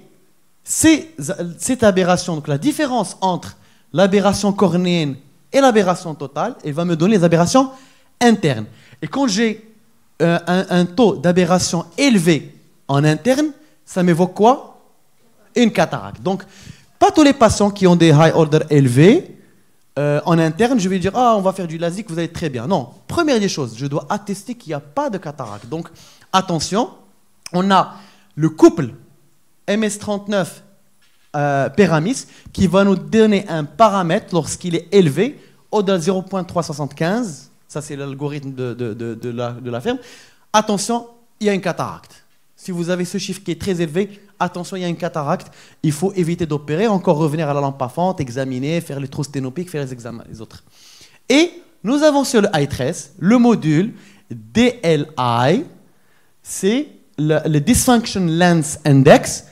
cette aberration, donc la différence entre l'aberration cornéenne et l'aberration totale, elle va me donner les aberrations internes. Et quand j'ai un taux d'aberration élevé en interne, ça m'évoque quoi? Une cataracte. Donc, pas tous les patients qui ont des high order élevés en interne, je vais dire, ah, on va faire du LASIK, vous allez très bien. Non, première des choses, je dois attester qu'il n'y a pas de cataracte. Donc, attention, on a le couple MS39 Peramis qui va nous donner un paramètre lorsqu'il est élevé au-delà de 0,375. Ça, c'est l'algorithme de la ferme. Attention, il y a une cataracte. Si vous avez ce chiffre qui est très élevé, attention, il y a une cataracte. Il faut éviter d'opérer, encore revenir à la lampe à fente, examiner, faire les trous sténopiques, faire les examens, les autres. Et nous avons sur le i13 le module DLI, c'est le Dysfunction Lens Index.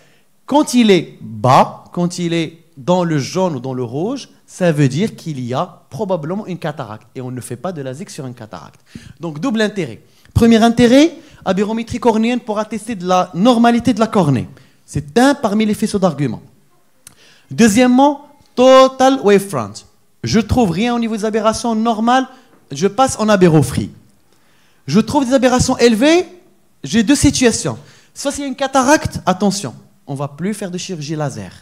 Quand il est bas, quand il est dans le jaune ou dans le rouge, ça veut dire qu'il y a probablement une cataracte. Et on ne fait pas de LASIK sur une cataracte. Donc, double intérêt. Premier intérêt, abérométrie cornéenne pour attester de la normalité de la cornée. C'est un parmi les faisceaux d'arguments. Deuxièmement, total wavefront. Je ne trouve rien au niveau des aberrations normales, je passe en abéro-free. Je trouve des aberrations élevées, j'ai deux situations. Soit s'il y a une cataracte, attention, on ne va plus faire de chirurgie laser.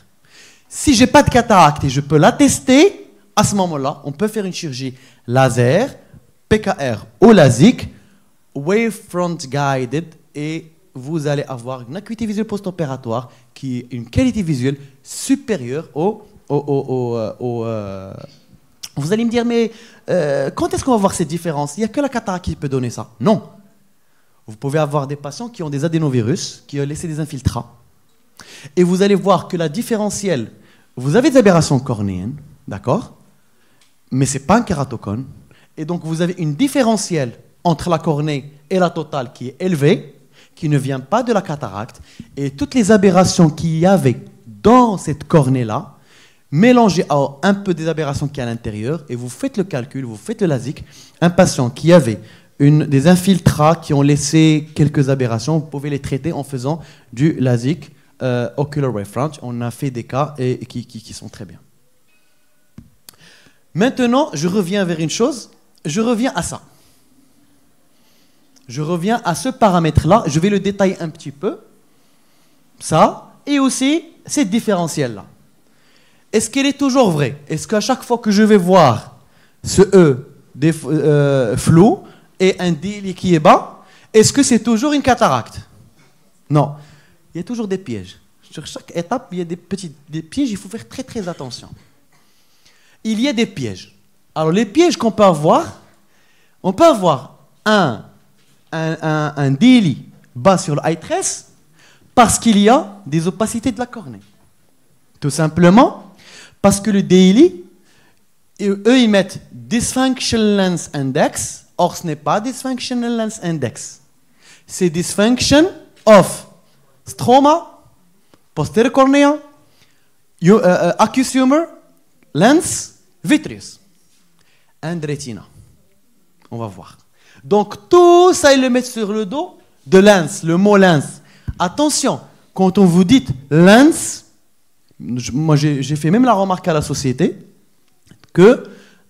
Si je n'ai pas de cataracte et je peux l'attester, à ce moment-là, on peut faire une chirurgie laser, PKR ou LASIK, wavefront guided, et vous allez avoir une acuité visuelle post-opératoire qui est une qualité visuelle supérieure Vous allez me dire, mais quand est-ce qu'on va voir ces différences? Il n'y a que la cataracte qui peut donner ça. Non. Vous pouvez avoir des patients qui ont des adénovirus, qui ont laissé des infiltrats. Et vous allez voir que la différentielle, vous avez des aberrations cornéennes, d'accord? Mais ce n'est pas un kératocone. Et donc vous avez une différentielle entre la cornée et la totale qui est élevée, qui ne vient pas de la cataracte. Et toutes les aberrations qu'il y avait dans cette cornée-là, mélangées à un peu des aberrations qui y a à l'intérieur, et vous faites le calcul, vous faites le LASIK, un patient qui avait des infiltrats qui ont laissé quelques aberrations, vous pouvez les traiter en faisant du LASIK Ocular Wavefront. On a fait des cas qui sont très bien. Maintenant, je reviens vers une chose. Je reviens à ça. Je reviens à ce paramètre-là. Je vais le détailler un petit peu. Ça. Et aussi, cette différentielle-là. Est-ce qu'elle est toujours vraie? Est-ce qu'à chaque fois que je vais voir ce flou et un DLI qui est bas, est-ce que c'est toujours une cataracte? Non. Il y a toujours des pièges. Sur chaque étape, il y a des pièges. Il faut faire très très attention. Il y a des pièges. Alors les pièges qu'on peut avoir, on peut avoir un DLI bas sur le eye trace parce qu'il y a des opacités de la cornée. Tout simplement parce que le DLI, eux ils mettent Dysfunction Lens Index, or ce n'est pas Dysfunctional Lens Index. C'est Dysfunction of stroma, posterior cornea, acute humor, lens, vitreous, and retina. On va voir. Donc tout ça, ils le mettent sur le dos de lens, le mot lens. Attention, quand on vous dit lens, moi j'ai fait même la remarque à la société que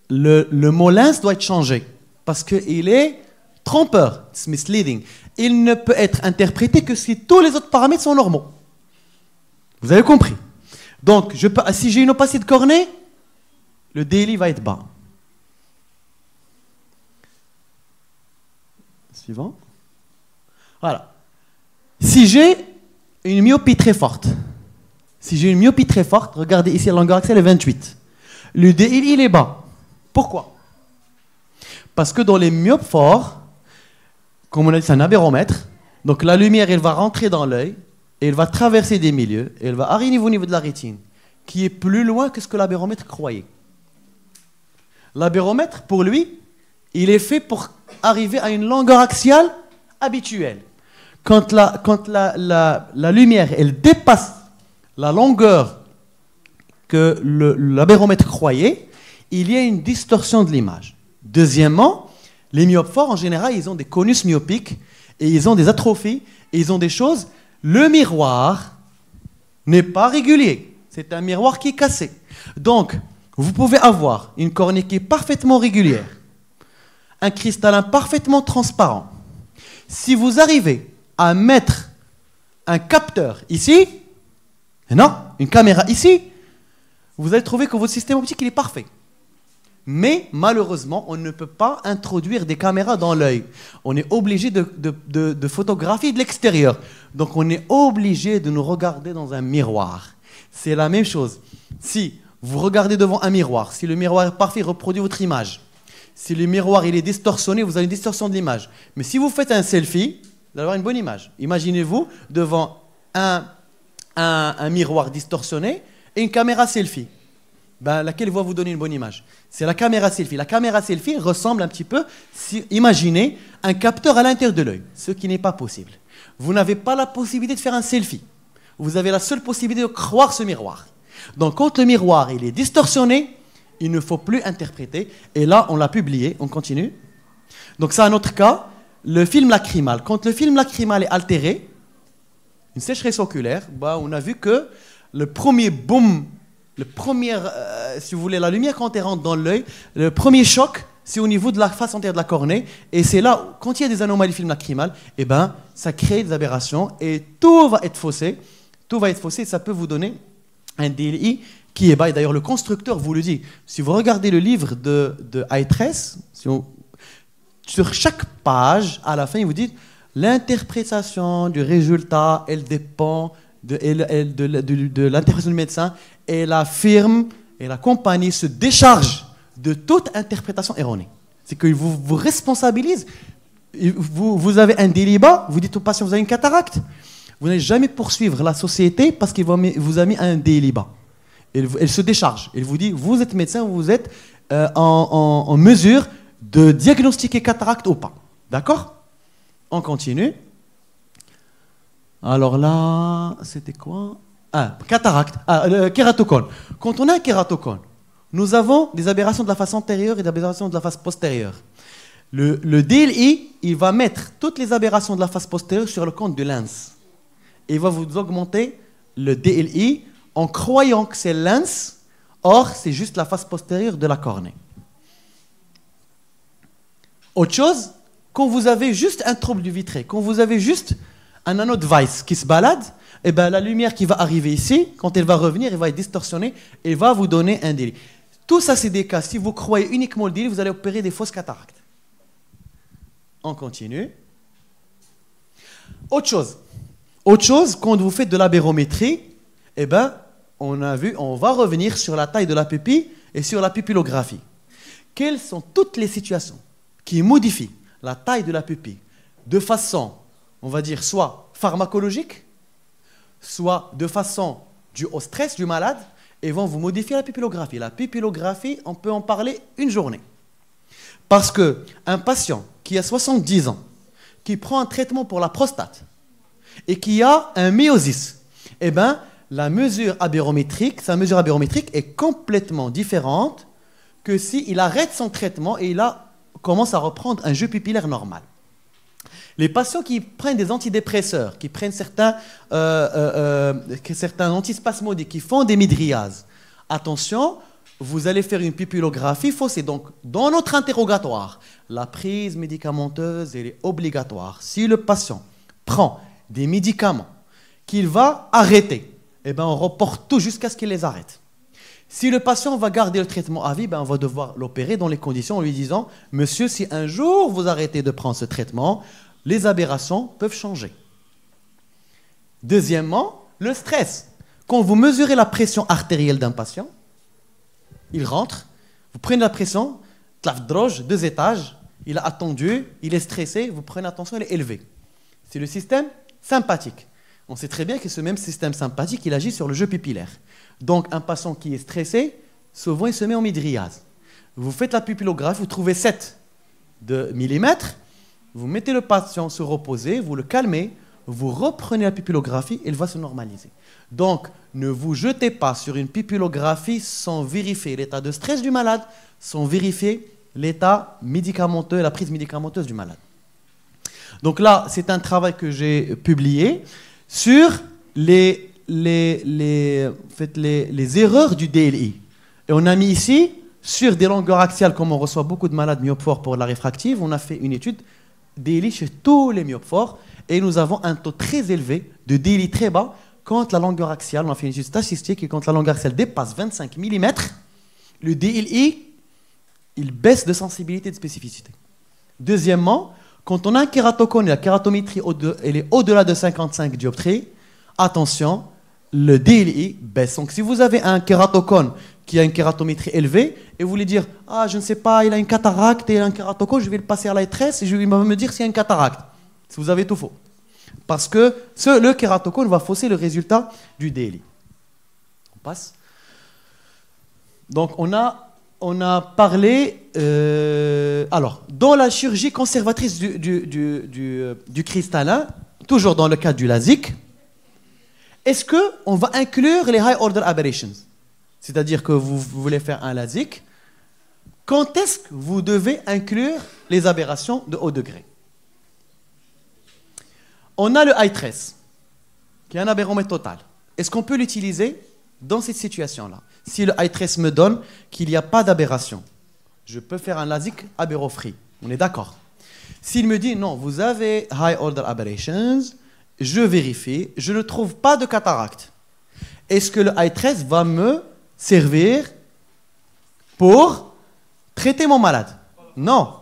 le mot lens doit être changé parce qu'il est trompeur, it's misleading. Il ne peut être interprété que si tous les autres paramètres sont normaux. Vous avez compris? Donc, si j'ai une opacité de cornée, le DLI va être bas. Suivant. Voilà. Si j'ai une myopie très forte, regardez ici, la longueur axiale est 28. Le DLI, il est bas. Pourquoi? Parce que dans les myopes forts, comme on a dit, c'est un abéromètre. Donc la lumière, elle va rentrer dans l'œil, et elle va traverser des milieux, et elle va arriver au niveau de la rétine, qui est plus loin que ce que l'abéromètre croyait. L'abéromètre, pour lui, il est fait pour arriver à une longueur axiale habituelle. Quand la lumière, elle dépasse la longueur que l'abéromètre croyait, il y a une distorsion de l'image. Deuxièmement, les myopes forts, en général, ils ont des conus myopiques et ils ont des atrophies et ils ont des choses. Le miroir n'est pas régulier. C'est un miroir qui est cassé. Donc, vous pouvez avoir une cornée qui est parfaitement régulière, un cristallin parfaitement transparent. Si vous arrivez à mettre un capteur ici, non, une caméra ici, vous allez trouver que votre système optique il est parfait. Mais malheureusement, on ne peut pas introduire des caméras dans l'œil. On est obligé de photographier de l'extérieur. Donc on est obligé de nous regarder dans un miroir. C'est la même chose. Si vous regardez devant un miroir, si le miroir est parfait, il reproduit votre image. Si le miroir il est distorsionné, vous avez une distorsion de l'image. Mais si vous faites un selfie, vous allez avoir une bonne image. Imaginez-vous devant un miroir distorsionné et une caméra selfie. Laquelle va vous donner une bonne image? C'est la caméra selfie. La caméra selfie ressemble un petit peu, imaginez, un capteur à l'intérieur de l'œil, ce qui n'est pas possible. Vous n'avez pas la possibilité de faire un selfie. Vous avez la seule possibilité de croire ce miroir. Donc quand le miroir il est distorsionné, il ne faut plus interpréter. Et là, on l'a publié, on continue. Donc ça, un autre cas, le film lacrymal. Quand le film lacrymal est altéré, une sécheresse oculaire, on a vu que le premier boom, si vous voulez, la lumière quand elle rentre dans l'œil, le premier choc, c'est au niveau de la face antérieure de la cornée. Et c'est là, quand il y a des anomalies film lacrymal, ça crée des aberrations et tout va être faussé. Tout va être faussé, ça peut vous donner un DLI qui est bas. Et d'ailleurs, le constructeur vous le dit. Si vous regardez le livre de iTrace, sur chaque page, à la fin, il vous dit l'interprétation du résultat, elle dépend de l'interprétation du médecin, et la firme et la compagnie se déchargent de toute interprétation erronée. C'est qu'ils vous responsabilisent. Vous avez un DLI bas, vous dites au patient vous avez une cataracte. Vous n'allez jamais poursuivre la société parce qu'il vous a mis un DLI bas. Elle se décharge. Elle vous dit vous êtes médecin, vous êtes en mesure de diagnostiquer cataracte ou pas. D'accord? On continue. Alors là, c'était quoi? Cataracte. Kératocone. Quand on a un kératocone, nous avons des aberrations de la face antérieure et des aberrations de la face postérieure. Le DLI, il va mettre toutes les aberrations de la face postérieure sur le compte du lens. Et il va vous augmenter le DLI en croyant que c'est lens. Or, c'est juste la face postérieure de la cornée. Autre chose, quand vous avez juste un trouble du vitré, quand vous avez juste un anneau de Weiss qui se balade, eh ben, la lumière qui va arriver ici, quand elle va revenir, elle va être distorsionnée et va vous donner un délit. Tout ça, c'est des cas. Si vous croyez uniquement le délit, vous allez opérer des fausses cataractes. On continue. Autre chose, quand vous faites de la bérométrie, eh ben, on va revenir sur la taille de la pupille et sur la pupillographie. Quelles sont toutes les situations qui modifient la taille de la pupille de façon, on va dire, soit pharmacologique, soit de façon due au stress du malade, et vont vous modifier la pupillographie. La pupillographie, on peut en parler une journée. Parce qu'un patient qui a 70 ans, qui prend un traitement pour la prostate, et qui a un myosis, eh ben, sa mesure abérométrique est complètement différente que s'il arrête son traitement et commence à reprendre un jeu pupillaire normal. Les patients qui prennent des antidépresseurs, qui prennent certains antispasmodiques, qui font des mydriases, attention, vous allez faire une pupillographie faussée. Donc, dans notre interrogatoire, la prise médicamenteuse, elle est obligatoire. Si le patient prend des médicaments qu'il va arrêter, eh ben, on reporte tout jusqu'à ce qu'il les arrête. Si le patient va garder le traitement à vie, ben, on va devoir l'opérer dans les conditions en lui disant « Monsieur, si un jour vous arrêtez de prendre ce traitement, les aberrations peuvent changer. » Deuxièmement, le stress. Quand vous mesurez la pression artérielle d'un patient, il rentre, vous prenez la pression, tlaf droge, 2 étages, il a attendu, il est stressé, vous prenez attention, elle est élevée. C'est le système sympathique. On sait très bien que ce même système sympathique, il agit sur le jeu pupillaire. Donc, un patient qui est stressé, souvent, il se met en mydriase. Vous faites la pupillographie, vous trouvez 7 millimètres, vous mettez le patient se reposer, vous le calmez, vous reprenez la pupillographie, elle va se normaliser. Donc, ne vous jetez pas sur une pupillographie sans vérifier l'état de stress du malade, sans vérifier l'état médicamenteux, la prise médicamenteuse du malade. Donc là, c'est un travail que j'ai publié sur les erreurs du DLI. Et on a mis ici, sur des longueurs axiales, comme on reçoit beaucoup de malades myopes forts pour la réfractive, on a fait une étude DLI chez tous les myopes forts, et nous avons un taux très élevé de DLI très bas quand la longueur axiale, on a fait une étude statistique, et quand la longueur axiale dépasse 25 mm, le DLI, il baisse de sensibilité et de spécificité. Deuxièmement, quand on a un kératocone et la kératométrie elle est au-delà de 55 dioptries, attention, le DLI baisse. Donc si vous avez un kératocone qui a une kératométrie élevée, et vous voulez dire « Ah, je ne sais pas, il a une cataracte et il a un kératocone, je vais le passer à la tresse et il va me dire s'il y a une cataracte. » Si vous avez tout faux. Parce que le kératocone va fausser le résultat du DLI. On passe. Donc on a parlé, alors, dans la chirurgie conservatrice du cristallin, toujours dans le cadre du LASIK, est-ce qu'on va inclure les high order aberrations? C'est-à-dire que vous voulez faire un LASIK, quand est-ce que vous devez inclure les aberrations de haut degré? On a le high trace, qui est un aberromètre total. Est-ce qu'on peut l'utiliser dans cette situation-là? Si le high trace me donne qu'il n'y a pas d'aberration, je peux faire un LASIK aberro-free. On est d'accord? S'il me dit non, vous avez high order aberrations, je vérifie, je ne trouve pas de cataracte. Est-ce que le high trace va me servir pour traiter mon malade? Non.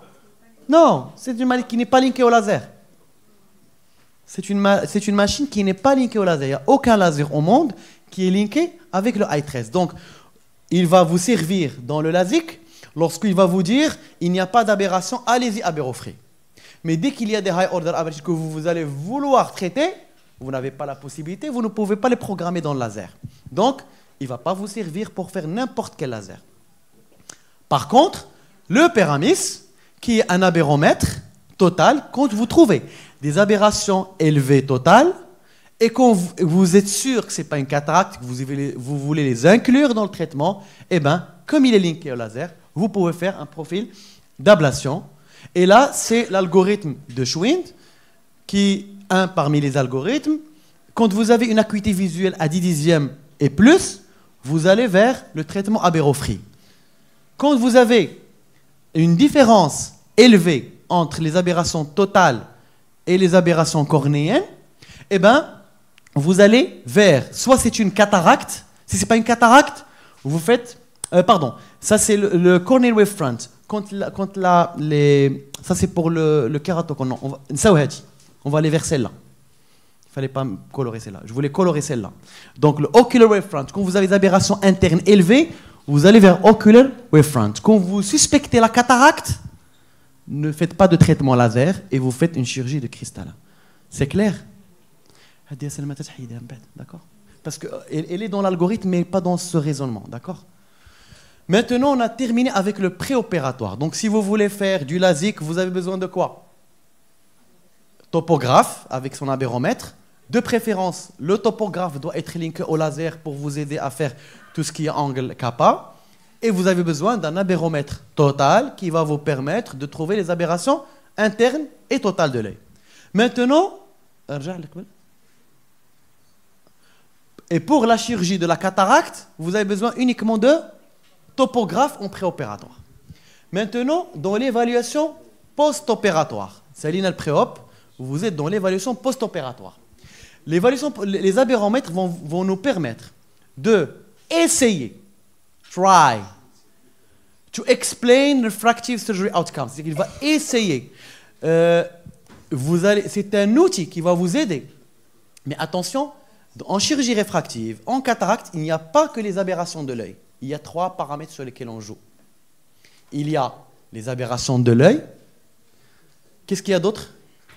Non, c'est une machine qui n'est pas linkée au laser. C'est une machine qui n'est pas linkée au laser. Il n'y a aucun laser au monde qui est linké avec le high trace. Donc, il va vous servir dans le LASIK lorsqu'il va vous dire il n'y a pas d'aberration, allez-y aberro-free. Mais dès qu'il y a des high order aberrations que vous allez vouloir traiter, vous n'avez pas la possibilité, vous ne pouvez pas les programmer dans le laser. Donc, il ne va pas vous servir pour faire n'importe quel laser. Par contre, le Peramis, qui est un aberromètre total, quand vous trouvez des aberrations élevées totales, et quand vous êtes sûr que ce n'est pas une cataracte, que vous voulez les inclure dans le traitement, eh bien, comme il est linké au laser, vous pouvez faire un profil d'ablation. Et là, c'est l'algorithme de Schwind, qui un parmi les algorithmes. Quand vous avez une acuité visuelle à 10 dixièmes et plus, vous allez vers le traitement aberrophrie. Quand vous avez une différence élevée entre les aberrations totales et les aberrations cornéennes, eh ben, vous allez vers, soit c'est une cataracte, si ce n'est pas une cataracte, vous faites, ça c'est le corneal wavefront, ça c'est pour le kératocone, on va aller vers celle-là. Il ne fallait pas colorer celle-là, je voulais colorer celle-là. Donc le ocular wavefront, quand vous avez des aberrations internes élevées, vous allez vers ocular wavefront. Quand vous suspectez la cataracte, ne faites pas de traitement laser et vous faites une chirurgie de cristal. C'est clair? D'accord? Parce qu'elle est dans l'algorithme, mais pas dans ce raisonnement. D'accord? Maintenant, on a terminé avec le préopératoire. Donc, si vous voulez faire du LASIK, vous avez besoin de quoi? Topographe avec son aberromètre. De préférence, le topographe doit être linké au laser pour vous aider à faire tout ce qui est angle kappa. Et vous avez besoin d'un aberromètre total qui va vous permettre de trouver les aberrations internes et totales de l'œil. Maintenant, et pour la chirurgie de la cataracte, vous avez besoin uniquement de topographe en préopératoire. Maintenant, dans l'évaluation post-opératoire, Saline le préop, vous êtes dans l'évaluation post-opératoire. Les aberromètres vont nous permettre de essayer, try, to explain refractive surgery outcomes. C'est-à-dire qu'il va essayer. C'est un outil qui va vous aider. Mais attention, en chirurgie réfractive, en cataracte, il n'y a pas que les aberrations de l'œil. Il y a 3 paramètres sur lesquels on joue. Il y a les aberrations de l'œil. Qu'est-ce qu'il y a d'autre?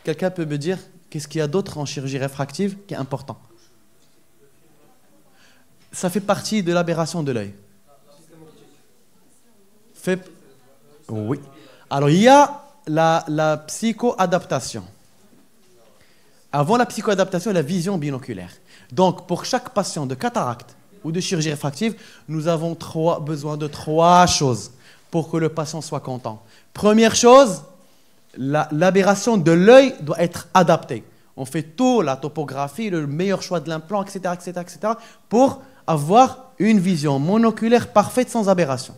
Quelqu'un peut me dire qu'est-ce qu'il y a d'autre en chirurgie réfractive qui est important? Ça fait partie de l'aberration de l'œil. Oui. Alors, il y a la psychoadaptation. Avant la psychoadaptation, la vision binoculaire. Donc, pour chaque patient de cataracte ou de chirurgie réfractive, nous avons besoin de 3 choses pour que le patient soit content. Première chose, l'aberration de l'œil doit être adaptée. On fait tout, la topographie, le meilleur choix de l'implant, etc., pour avoir une vision monoculaire parfaite sans aberration.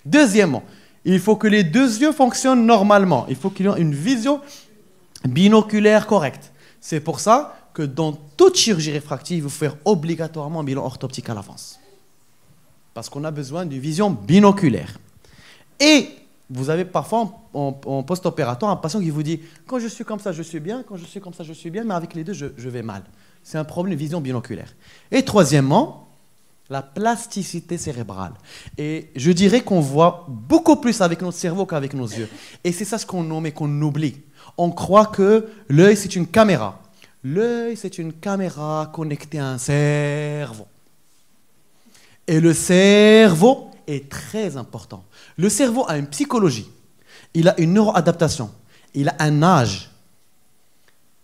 Deuxièmement, il faut que les 2 yeux fonctionnent normalement. Il faut qu'il y ait une vision binoculaire correcte. C'est pour ça que dans toute chirurgie réfractive, il faut faire obligatoirement un bilan orthoptique à l'avance. Parce qu'on a besoin d'une vision binoculaire. Et vous avez parfois en post-opératoire un patient qui vous dit « Quand je suis comme ça, je suis bien. Quand je suis comme ça, je suis bien. Mais avec les deux, je vais mal. » C'est un problème de vision binoculaire. Et troisièmement, la plasticité cérébrale. Et je dirais qu'on voit beaucoup plus avec notre cerveau qu'avec nos yeux. Et c'est ça ce qu'on nomme et qu'on oublie. On croit que l'œil, c'est une caméra. L'œil, c'est une caméra connectée à un cerveau. Et le cerveau est très important. Le cerveau a une psychologie. Il a une neuroadaptation. Il a un âge.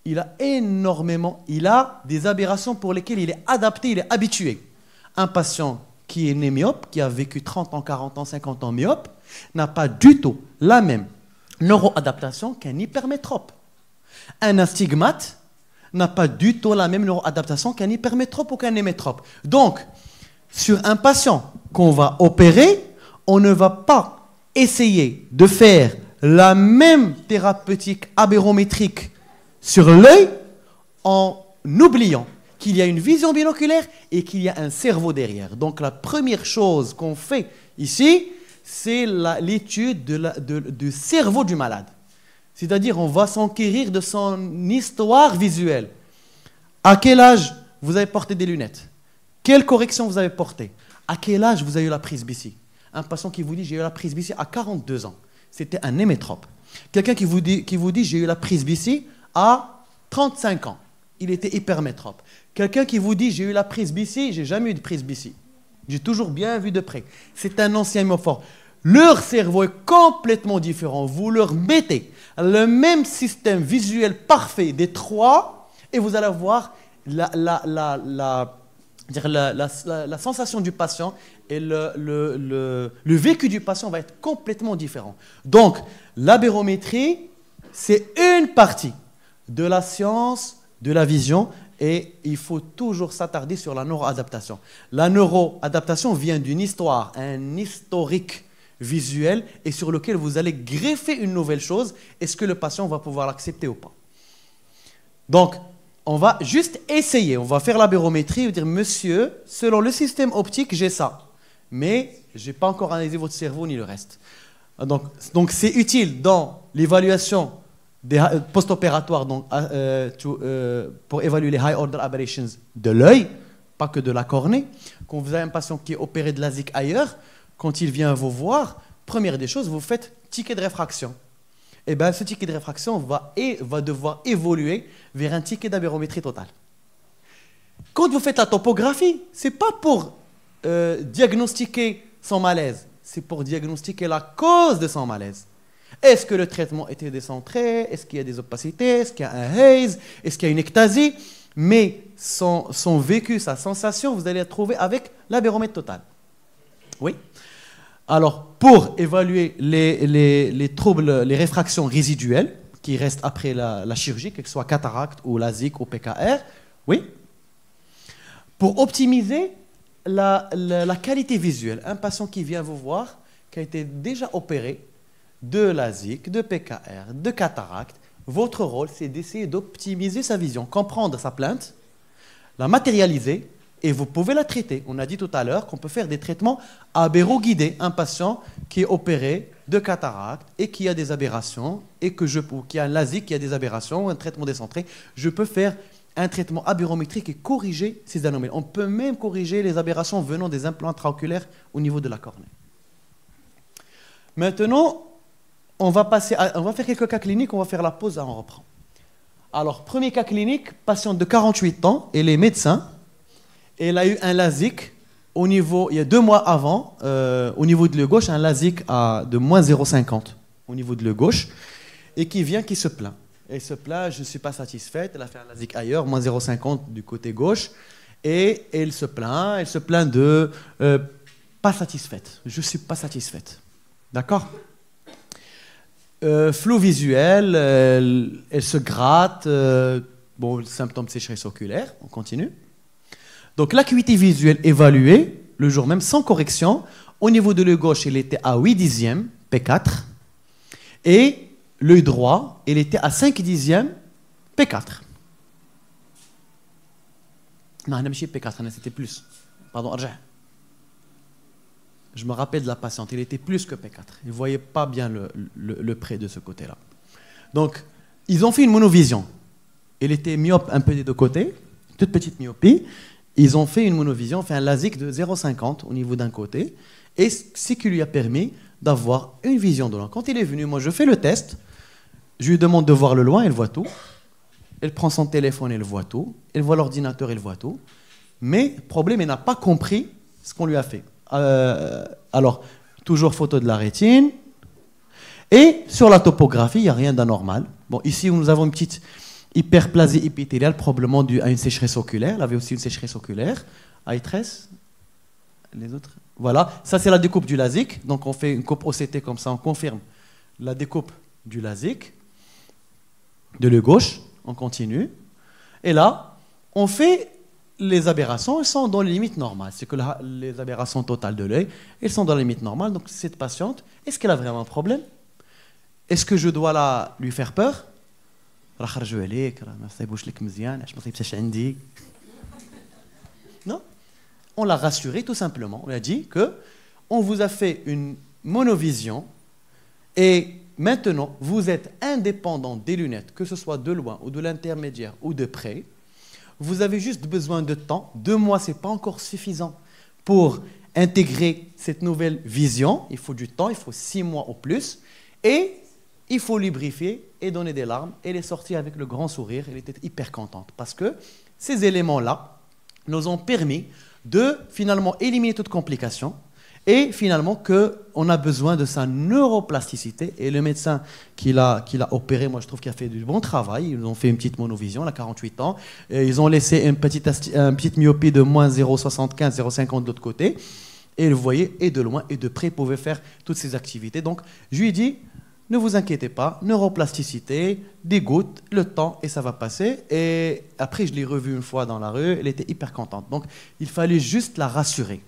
Il a des aberrations pour lesquelles il est adapté, il est habitué. Un patient qui est né myope, qui a vécu 30 ans, 40 ans, 50 ans myope, n'a pas du tout la même neuroadaptation qu'un hypermétrope. Un astigmate n'a pas du tout la même neuroadaptation qu'un hypermétrope ou qu'un hémétrope. Donc, sur un patient qu'on va opérer, on ne va pas essayer de faire la même thérapeutique aberrométrique sur l'œil en oubliant qu'il y a une vision binoculaire et qu'il y a un cerveau derrière. Donc la première chose qu'on fait ici, c'est l'étude du cerveau du malade. C'est-à-dire on va s'enquérir de son histoire visuelle. À quel âge vous avez porté des lunettes? Quelle correction vous avez portée? À quel âge vous avez eu la presbytie? Un patient qui vous dit j'ai eu la presbytie à 42 ans. C'était un hémétrope. Quelqu'un qui vous dit j'ai eu la presbytie à 35 ans. Il était hypermétrope. Quelqu'un qui vous dit j'ai eu la presbytie, j'ai jamais eu de presbytie. J'ai toujours bien vu de près. C'est un ancien myophore. Leur cerveau est complètement différent. Vous leur mettez le même système visuel parfait des 3 et vous allez voir la sensation du patient et le vécu du patient va être complètement différent. Donc, l'aberrométrie, c'est une partie de la science de la vision Et il faut toujours s'attarder sur la neuroadaptation. La neuroadaptation vient d'une histoire, un historique visuel, et sur lequel vous allez greffer une nouvelle chose. Est-ce que le patient va pouvoir l'accepter ou pas? Donc, on va juste essayer. On va faire la barométrie et dire, monsieur, selon le système optique, j'ai ça. Mais je n'ai pas encore analysé votre cerveau ni le reste. Donc c'est utile dans l'évaluation post-opératoire pour évaluer les high order aberrations de l'œil, pas que de la cornée. Quand vous avez un patient qui est opéré de LASIK ailleurs, quand il vient vous voir, première des choses, vous faites ticket de réfraction. Et bien ce ticket de réfraction va devoir évoluer vers un ticket d'aberrométrie totale. Quand vous faites la topographie, ce n'est pas pour diagnostiquer son malaise, c'est pour diagnostiquer la cause de son malaise. Est-ce que le traitement était décentré? Est-ce qu'il y a des opacités? Est-ce qu'il y a un haze? Est-ce qu'il y a une ectasie? Mais son vécu, sa sensation, vous allez la trouver avec l'aberromètre total. Oui. Alors, pour évaluer les troubles, les réfractions résiduelles qui restent après la chirurgie, que ce soit cataracte ou LASIK ou PKR, oui. Pour optimiser la qualité visuelle, un patient qui vient vous voir, qui a été déjà opéré de LASIK, de PKR, de cataracte, votre rôle, c'est d'essayer d'optimiser sa vision, comprendre sa plainte, la matérialiser, et vous pouvez la traiter. On a dit tout à l'heure qu'on peut faire des traitements abéro-guidés. Un patient qui est opéré de cataracte et qui a des aberrations, ou qui a un LASIK, qui a des aberrations, un traitement décentré, je peux faire un traitement abérométrique et corriger ces anomalies. On peut même corriger les aberrations venant des implants intraoculaires au niveau de la cornée. Maintenant, on va faire quelques cas cliniques, on va faire la pause et on reprend. Alors, premier cas clinique, patiente de 48 ans, elle est médecin. Elle a eu un LASIK il y a 2 mois avant, au niveau de l'œil gauche, un LASIK de moins 0,50 au niveau de l'œil gauche, et qui se plaint. Elle se plaint, je ne suis pas satisfaite, elle a fait un LASIK ailleurs, moins 0,50 du côté gauche, et elle se plaint de pas satisfaite. Je ne suis pas satisfaite. D'accord? Flou visuel, elle se gratte, bon, symptômes de sécheresse oculaire, on continue. Donc l'acuité visuelle évaluée, le jour même, sans correction, au niveau de l'œil gauche, elle était à 8 dixièmes, P4, et l'œil droit, elle était à 5 dixièmes, P4. Non, P4, c'était plus. Pardon, je me rappelle de la patiente, elle était plus que P4. Ils ne voyaient pas bien le près de ce côté-là. Donc, ils ont fait une monovision. Elle était myope un peu des deux côtés, toute petite myopie. Ils ont fait une monovision, fait un LASIK de 0,50 au niveau d'un côté, et ce qui lui a permis d'avoir une vision de loin. Quand il est venu, moi je fais le test, je lui demande de voir le loin, elle voit tout. Elle prend son téléphone, elle voit tout. Elle voit l'ordinateur, elle voit tout. Mais, problème, elle n'a pas compris ce qu'on lui a fait. Alors, toujours photo de la rétine. Et sur la topographie, il n'y a rien d'anormal. Bon, ici, nous avons une petite hyperplasie épithéliale, probablement due à une sécheresse oculaire. Elle avait aussi une sécheresse oculaire. I13. Les autres. Voilà, ça c'est la découpe du LASIK. Donc on fait une coupe OCT comme ça, on confirme la découpe du LASIK. De l'œil gauche, on continue. Et là, on fait les aberrations, elles sont dans les limites normales. C'est que les aberrations totales de l'œil, elles sont dans les limites normales. Donc cette patiente, est-ce qu'elle a vraiment un problème? Est-ce que je dois lui faire peur? Non. On l'a rassuré tout simplement. On lui a dit que on vous a fait une monovision et maintenant vous êtes indépendant des lunettes, que ce soit de loin ou de l'intermédiaire ou de près. Vous avez juste besoin de temps. 2 mois, ce n'est pas encore suffisant pour intégrer cette nouvelle vision. Il faut du temps, il faut 6 mois ou plus. Et il faut lubrifier et donner des larmes. Elle est sortie avec le grand sourire. Elle était hyper contente parce que ces éléments-là nous ont permis de finalement éliminer toute complication et finalement qu'on a besoin de sa neuroplasticité. Et le médecin qui l'a opéré, moi je trouve qu'il a fait du bon travail. Ils ont fait une petite monovision, elle a 48 ans. Et ils ont laissé une petite myopie de moins 0,75, 0,50 de l'autre côté. Et vous voyez, et de loin et de près, il pouvait faire toutes ces activités. Donc je lui ai dit, ne vous inquiétez pas, neuroplasticité, des gouttes, le temps et ça va passer. Et après, je l'ai revue une fois dans la rue, elle était hyper contente. Donc, il fallait juste la rassurer.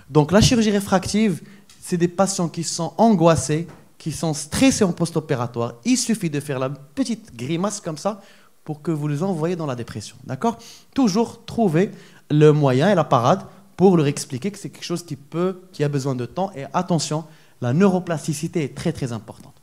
Donc, la chirurgie réfractive, c'est des patients qui sont angoissés, qui sont stressés en post-opératoire. Il suffit de faire la petite grimace comme ça pour que vous les envoyez dans la dépression. D'accord? Toujours trouver le moyen et la parade pour leur expliquer que c'est quelque chose qui a besoin de temps. Et attention, la neuroplasticité est très très importante.